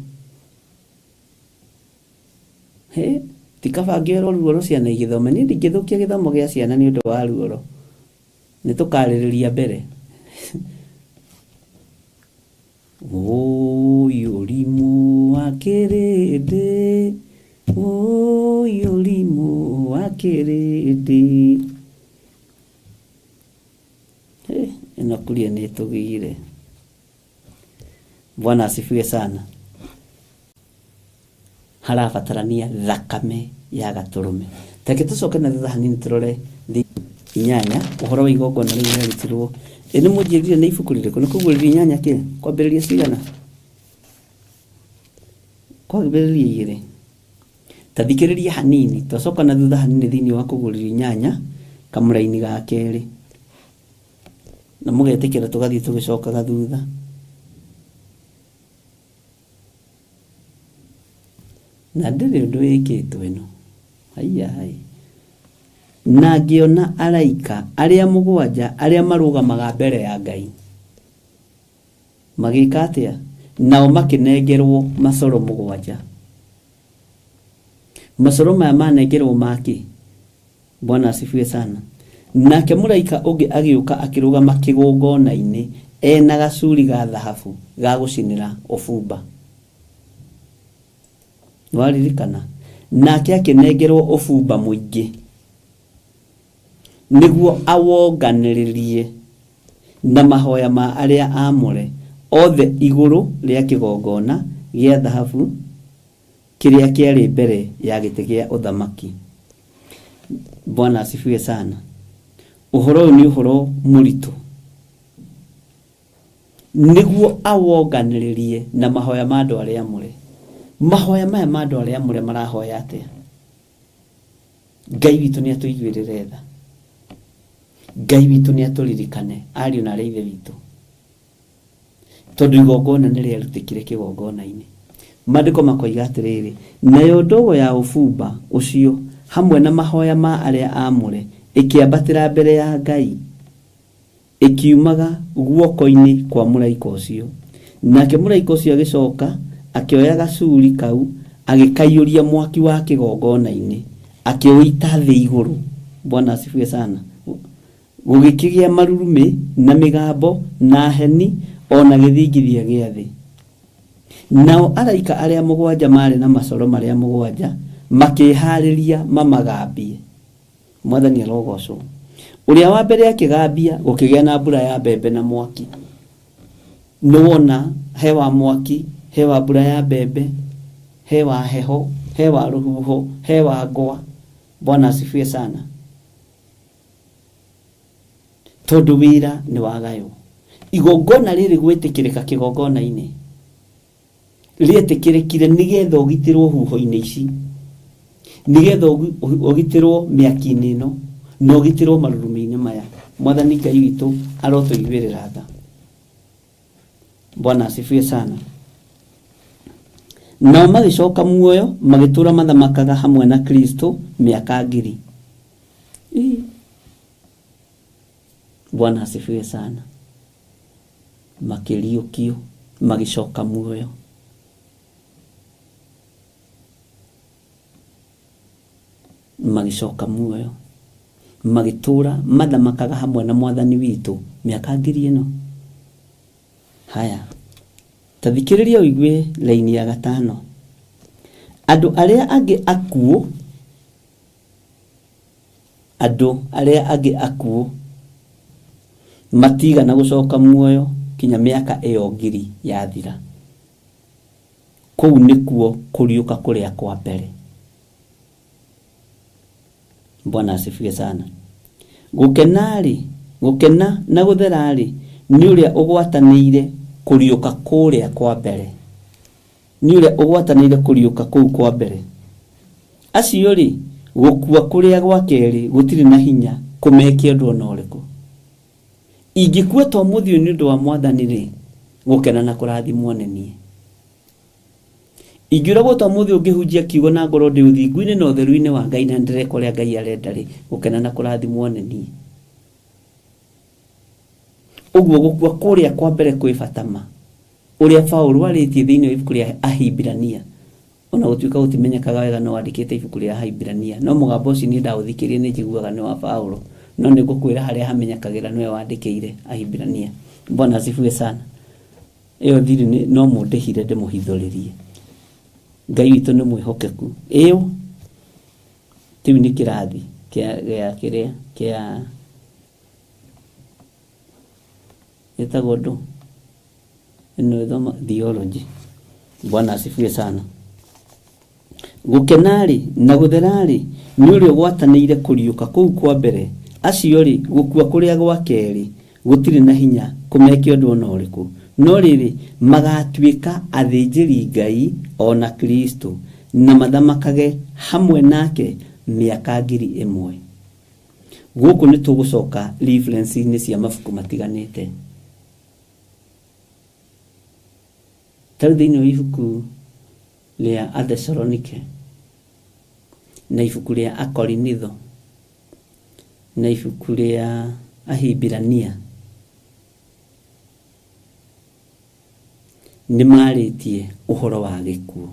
Tikabangirwo ruoro ciana igithoma ni ndingithukia githomo gia ciana ni undu wa ruoro ni tukaririria mbere. Oyolimu wakerede oyolimu wakerede inakulia ni tugire. Bwana asifiwe sana. Harabatarania thakame ya gaturume. Take tucoke na thutha hanini turore inyanya uhoro wa igongona riu ritirwo ene mujirire na ibuku ririko nikugurira inyanya ki kwambiriria cigana kwambiriria igire tathikiriria hanini tucoka na thutha hanini thini wa kugurira inyanya kamuraini ga keri na mugetekera tugathii tugicoka gathutha. Na ndiri undu wikitwe ino hai na ngiona araika aria mugwanja aria marugamaga mbere ya Ngai magika atia nao makinengerwo macoro mugwanja. Macoro maya manengerwo maki. Bwana asifiwe sana. Nake muraika ungi agiuka akirugama kigongona-ini ena gacuri ga thahabu ga gucinira ofumba. Waririkana nake akinengerwo ofumba muingi niguo awonganiririe na mahoya ma aria amure othe iguru ria kigongona gia thahabu kiria kiari mbere ya gite gia uthamaki. Bwana asifiwe sana. Uhoro ni uhoro muritu niguo awonganiririe na mahoya ma andu aria amure. Mahoya maya ma andu aria amure marahoya atia Ngai witũ nĩ atũiguĩrĩre tha. Ngai witũ nĩ atũririkane ariũ na ithe witũ. Tondũ igongona nĩ rĩarutĩkire kĩgongona-inĩ. Maandĩko makoiga atĩrĩrĩ, nayo ndogo ya ũbumba ũcio hamwe na mahoya ma arĩa aamũre ĩkĩambatĩra mbere ya Ngai, ĩkiumaga guoko-inĩ kwa mũraika ũcio. Nake mũraika ũcio agĩcoka akĩoya gacuri kau agĩkaiyũria mwaki wa kĩgongona-inĩ, akĩũita thĩ igũrũ. Bwana asifiwe sana. Gũgĩkĩgĩa marurumĩ na mĩgambo na heni ona gĩthingithia gĩa thĩ. Nao araika arĩa mũgwanja marĩ na macoro marĩa mũgwanja makĩharĩria mamagambie. Mwathani arogocwo. Ũrĩa wa mbere akĩgambia gũkĩgĩa na mbura ya mbembe na mwaki. Nĩwona hewa mwaki, hewa mbura ya mbembe, hewa heho, hewa rũhuho, hewa ngwa. Bwana asifiwe sana. Tondũ wĩra nĩ wagaywo. Igongona rĩrĩ gwĩtĩkĩrĩka kĩgongona-inĩ rĩetĩkĩrĩkire nĩgetha ũgitĩrwo huho-inĩ ici, nĩgetha ũgitĩrwo mĩaki-inĩ ĩno, na ũgitĩrwo marurumĩ-inĩ maya. Mwathani Ngai witũ arotũiguĩrĩra tha. Bwana asifiwe sana. Nao magĩcoka muoyo magĩtũra mathamakaga hamwe na Kristo mĩaka 1000. Bwana asifiwe sana. Makĩriũkio magĩcoka muoyo. Magĩcoka muoyo magĩtũra mathamakaga hamwe na Mwathani witũ mĩaka 1000 ĩno. Haya, tathikĩrĩria ũigue laini ya 5. Andũ arĩa angĩ akuũ, andũ arĩa angĩ akuũ matigana gũcoka muoyo kinya mĩaka ĩyo 1000 yathira. Kũu nĩkuo kũriũka kũrĩa kwa mbere. Bwana asifiwe sana. Gũkena na gũtherarĩ nĩ ũrĩa ũgwatanĩire kũriũka kũrĩa kwa mbere. Nĩ ũrĩa ũgwatanĩire kũriũka kũu kwa mbere. Acio rĩ, gũkua kũrĩa gwa kerĩ gũtirĩ na hinya kũmekia ũndũ ona ũrĩkũ. Ingĩkua to mũthio nĩ ũndũ wa Mwathani rĩ, gũkena na kũrathimwo nĩ niĩ. Ingĩũragwo to mũthio ũngĩhunjia kiugo na ngoro ndĩ ũthingu-inĩ na ũtheru-inĩ wa Ngai na ndĩreka ũrĩa Ngai arenda rĩ, gũkena na kũrathimwo nĩ niĩ. Ũguo gũkua kũrĩa kwa mbere kwĩ bata ma. Ũrĩa Paulo arĩtie thĩinĩ wa ibuku rĩa Ahibirania, ona gũtuĩka gũtimenyekaga wega no andĩkĩte ibuku rĩa Ahibirania, no mũgambo ũcio nĩ ndaũthikĩrĩria nĩ njiguaga nĩ wa Paulo, no nĩ ngũkwĩra harĩa hamenyekagĩra nĩwe wandĩkĩire Ahibirania. Bwana asifiwe sana. Ĩyo thiri no mũndĩhire ndĩmũhithũrĩrie. Ngai witũ nĩ mwĩhokeku. Ĩyo kĩu nĩ kĩrathi kĩa gĩtagwo ndũ ĩno ĩthoma theology. Bwana asifiwe sana. Gũkenarĩ na gũtherarĩ nĩ ũrĩa ũgwatanĩire kũriũka kũu kwa mbere. Acio rĩ, gũkua kũrĩa gwa kerĩ gũtirĩ na hinya kũmekia ũndũ ona ũrĩkũ. No rĩrĩ, magatuĩka athĩnjĩri Ngai ona Kristo na mathamakage hamwe nake mĩaka 1000. Gũkũ nĩ tũgũcoka reference-inĩ cia mabuku matiganĩte. Tarĩ thĩinĩ wa ibuku rĩa Athesalonike na ibuku rĩa Akorinitho na ibuku rĩa Ahibirania nĩ marĩtie ũhoro wa gĩkuũ.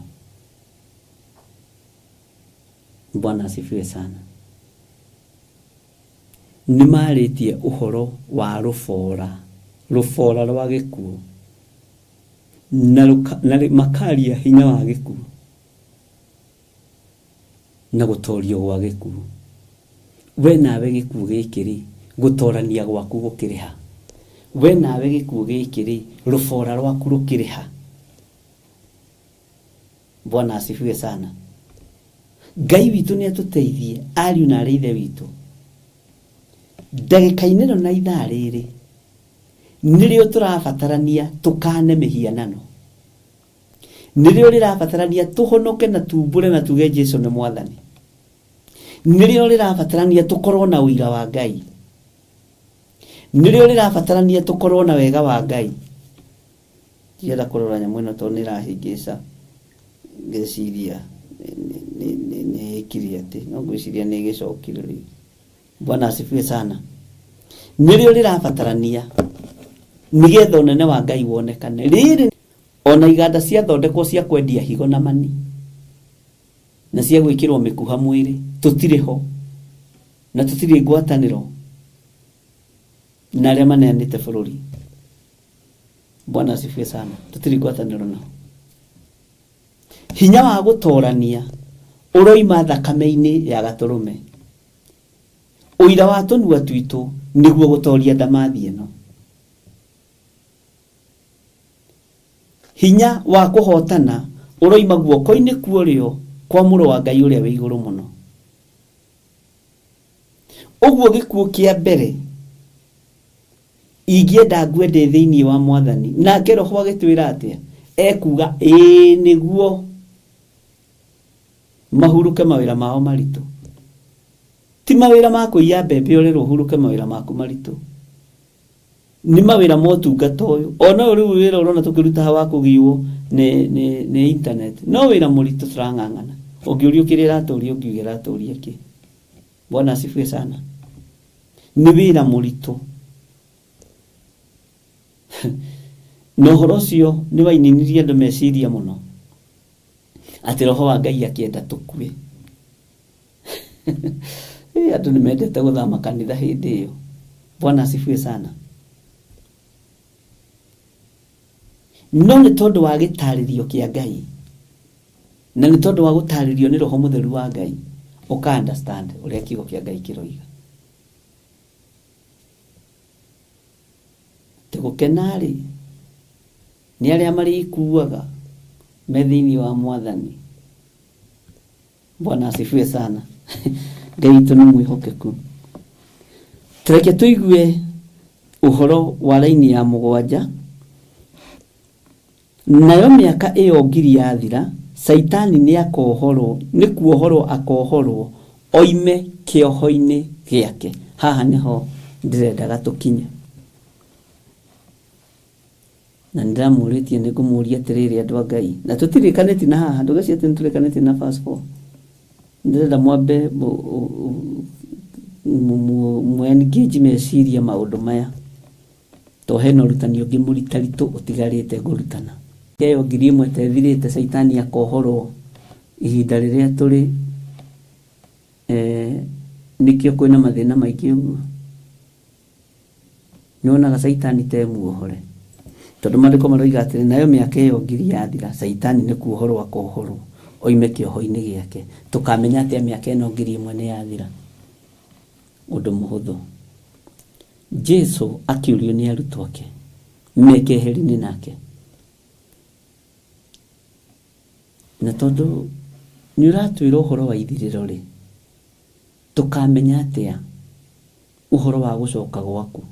Bwana asifiwe sana. Nĩ marĩtie ũhoro wa rũbora rwa gĩkuũ na makaria hinya wa gĩkuũ na gũtorio gwa gĩkuũ. We nawe gĩkuũ gĩkĩ rĩ, gũtorania gwaku gũkĩrĩ ha? We nawe gĩkuũ gĩkĩ rĩ, rũbora rwaku rũkĩrĩ ha? Bwana asifiwe sana. Ngai witũ nĩ atũteithie, ariũ na ithe witũ. Ndagĩka-inĩ ĩno na ithaa rĩrĩ nĩrĩo tũrabatarania tũkane mĩhianano. Nĩrĩo rĩrabatarania tũhonoke na tumbũre na tuge Jesũ nĩ Mwathani. nĩrĩo rĩrabatarania tũkorwo na ũira wa Ngai, nĩrĩo rĩrabatarania tũkorwo na wega wa Ngai. Ndienda kũrora nyamũ ĩno tondũ nĩrahĩngĩca ngeciria nĩ ĩkire atĩ, no ngwĩciria nĩ ĩgĩcokire rĩu. Bwana asifiwe sana. Nĩrĩo rĩrabatarania nĩgetha ũnene wa Ngai wonekane. Rĩrĩ ona iganda ciathondekwo cia kwendia higo na mani na cia gwĩkĩrwo mĩkuha mwĩrĩ, tũtirĩ ho na tũtirĩ ngwatanĩro na arĩa maneanĩte bũrũri. Bwana asifiwe sana. Tũtirĩ ngwatanĩro nao. Hinya wa gũtorania ũroima thakame-inĩ ya gatũrũme. Ũira wa tũnua twitũ nĩguo gũtoria ndamathi ĩno. Hinya wa kũhotana ũroima guoko-inĩ kuorĩo kwa mũrũ wa Ngai ũrĩa wĩ igũrũ mũno. Ũguo gĩkuũ kĩa mbere ingĩenda ngwende thĩinĩ wa Mwathani, nake Roho agĩtwĩra atĩa? Ekuga nĩguo mahuruke mawĩra mao maritũ. Ti mawĩra ma kũiya mbembe ũrĩrwo ũhuruke mawĩra maku maritũ. Nĩ mawĩra ma ũtungata ũyũ. Ona rĩu wĩra ũrona tũkĩruta hawa kũgiwo nĩ internet. No wĩra mũritũ tũrang'ang'ana. Ũngĩũrio kĩrĩa ratũria ũngiuga ratũria kĩ. Bwana asifiwe sana. Nĩ wĩra mũritũ. Na ũhoro ũcio nĩ waininirie andũ meciria mũno atĩ Roho wa Ngai akĩenda tũkue. Andũ nĩ mendete gũthama kanitha hĩndĩ ĩyo. Bwana asifiwe sana. No nĩ tondũ wa gĩtarĩrio kĩa Ngai na nĩ tondũ wa gũtarĩrio nĩ Roho Mũtheru wa Ngai ũka understand ũrĩa kiugo kĩa Ngai kĩroiga. Tũgũkena-rĩ nĩ arĩa marĩkuaga me thĩinĩ wa Mwathani. Bwana asifiwe sana. Ngai witũ nĩ mwĩhokeku. Tũreke tũigue ũhoro wa raini ya 7. Nayo mĩaka ĩyo ngiri yathira, Saitani nĩ kuohorwo akohorwo oime kĩoho-inĩ gĩake. Haha nĩho ndĩrendaga tũkinye. Na ndiramũrĩtie nĩ ngũmũria atĩrĩrĩ andũ a Ngai. Na tũtirĩkanĩtie na haha, ndũgecirie atĩ nĩtũrĩkanĩtie na verse 4. Ndĩrenda mwambe engage meciria maũndũ maya. To hena ũrutani ũngĩ mũritaritũ ũtigarĩte ngũrutana. Ĩyo ngiri ĩmwe tethirĩte Saitani akohorwo ihinda rĩrĩa tũrĩ nĩkĩo kwĩna mathĩna maingĩ ũguo. Nĩwonaga Saitani temuohore. Tondũ maandĩko maroiga atĩrĩ nayo mĩaka ĩyo ngiri yathira, Saitani nĩ kuohorwo akohorwo oime kĩoho-inĩ gĩake. Tũkamenya atĩa mĩaka ĩno ngiri ĩmwe nĩ yathira? Ũndũ mũhũthũ. Jesu akĩũrio nĩ arutwo ake mekeheri-inĩ nake. Na tondũ nĩ ũratwĩra ũhoro wa ithirĩro-rĩ, tũkamenya atĩa ũhoro wa gũcoka gwaku?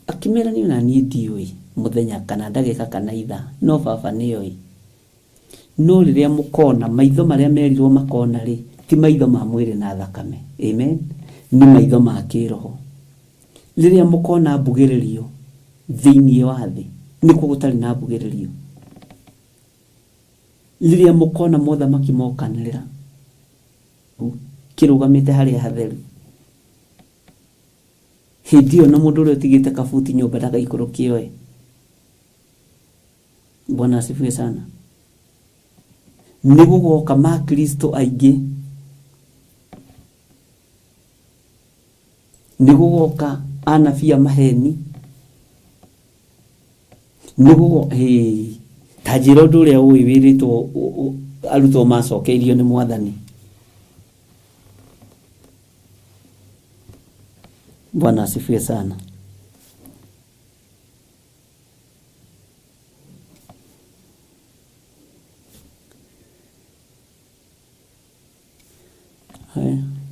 Akĩmera niĩ na niĩ ndiũĩ mũthenya kana ndagĩka kana ithaa, no Baba nĩoĩ. No rĩrĩa mũkona maitho marĩa merirwo makona-rĩ, ti maitho ma mwĩrĩ na thakame. Amen. Nĩ maitho ma kĩroho. Rĩrĩa mũkona mbugĩrĩrio thĩinĩ wa thĩ, nĩkuo gũtarĩ na mbugĩrĩrio. Rĩrĩa mũkona mothamaki mokanĩrĩra kĩrũgamĩte harĩa hatheru, hĩndĩ ĩyo na mũndũ ũrĩa ũtigĩte kabuti nyũmba ndagaikũrũkio. Bwana asifiwe sana. Nĩ gũgoka ma Kristo aingĩ, nĩ gũgoka anabii a maheni, nĩ gũgoka ta njĩra ũndũ ũrĩa ũĩ wĩrĩtwo arutwo macokeirio nĩ Mwathani. Bwana asifiwe sana.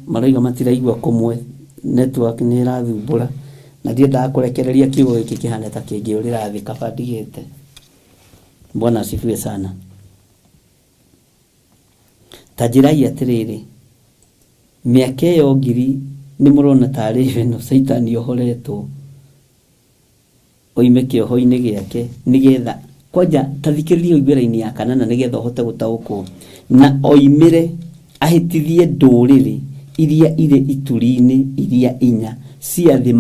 Maraiga matiraigua kũmwe, network nĩ ĩrathumbũra na ndiendaga kũrekereria kiugo gĩkĩ kĩhane ta kĩngĩ ũrĩrathi kaba ndigĩte. Bwana asifiwe sana. Ta njĩrai atĩrĩrĩ, Miaka ĩyo ngiri nĩ mũrona tarĩ we no Saitani ohoretwo oime kĩoho-inĩ gĩake nĩgetha kwanja tathikĩrĩrie oimĩra-inĩ ya kanana nĩgetha ũhote gũtaũkwo na oimĩre ahĩtithie ndũrĩrĩ iria irĩ ituri-inĩ iria inya cia thĩ,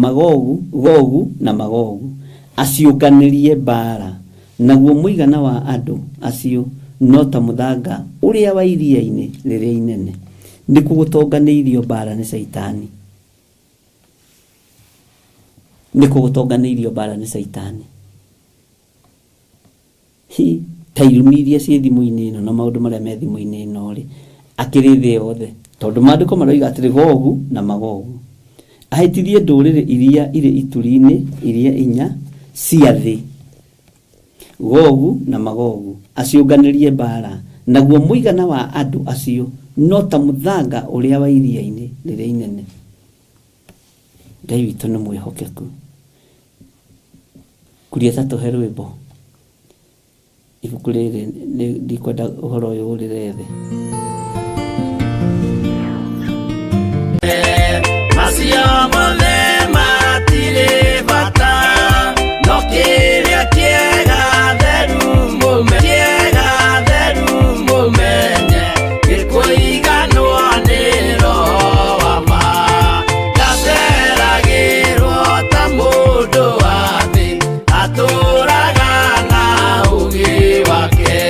Gogu na Magogu, aciũnganĩrie mbara, naguo mũigana wa andũ acio no ta mũthanga ũrĩa wa iria-inĩ rĩrĩa inene. Nĩ kũgũtonganĩirio mbara nĩ Saitani, nĩ kũgũtonganĩirio mbara nĩ Saitani. Ta irumi iria ciĩ thimũ-inĩ ĩno na maũndũ marĩa me thimũ-inĩ ĩno rĩ, akĩrĩ thĩ yothe, tondũ maandĩko maroiga atĩrĩ Gogu na Magogu, ahĩtithie ndũrĩrĩ iria irĩ ituri-inĩ iria inya cia thĩ, Gogu na Magogu, aciũnganĩrie mbara, naguo mũigana wa andũ acio no ta mũthanga ũrĩa wa iria-inĩ rĩrĩa inene. Ngai witũ nĩ mwĩhokeku. Kuria ta tũhe rwĩmbo. Ibuku rĩrĩ ndikwenda ũhoro ũyũ ũrĩre thĩ. Macio mothe matirĩ bata, no kĩrĩa kĩega theru mũmenye gĩkũiganwo nĩ Roho wa ma. Ndaceragĩrwo ta mũndũ wa thĩ, atũũraga na ũũgĩ wake.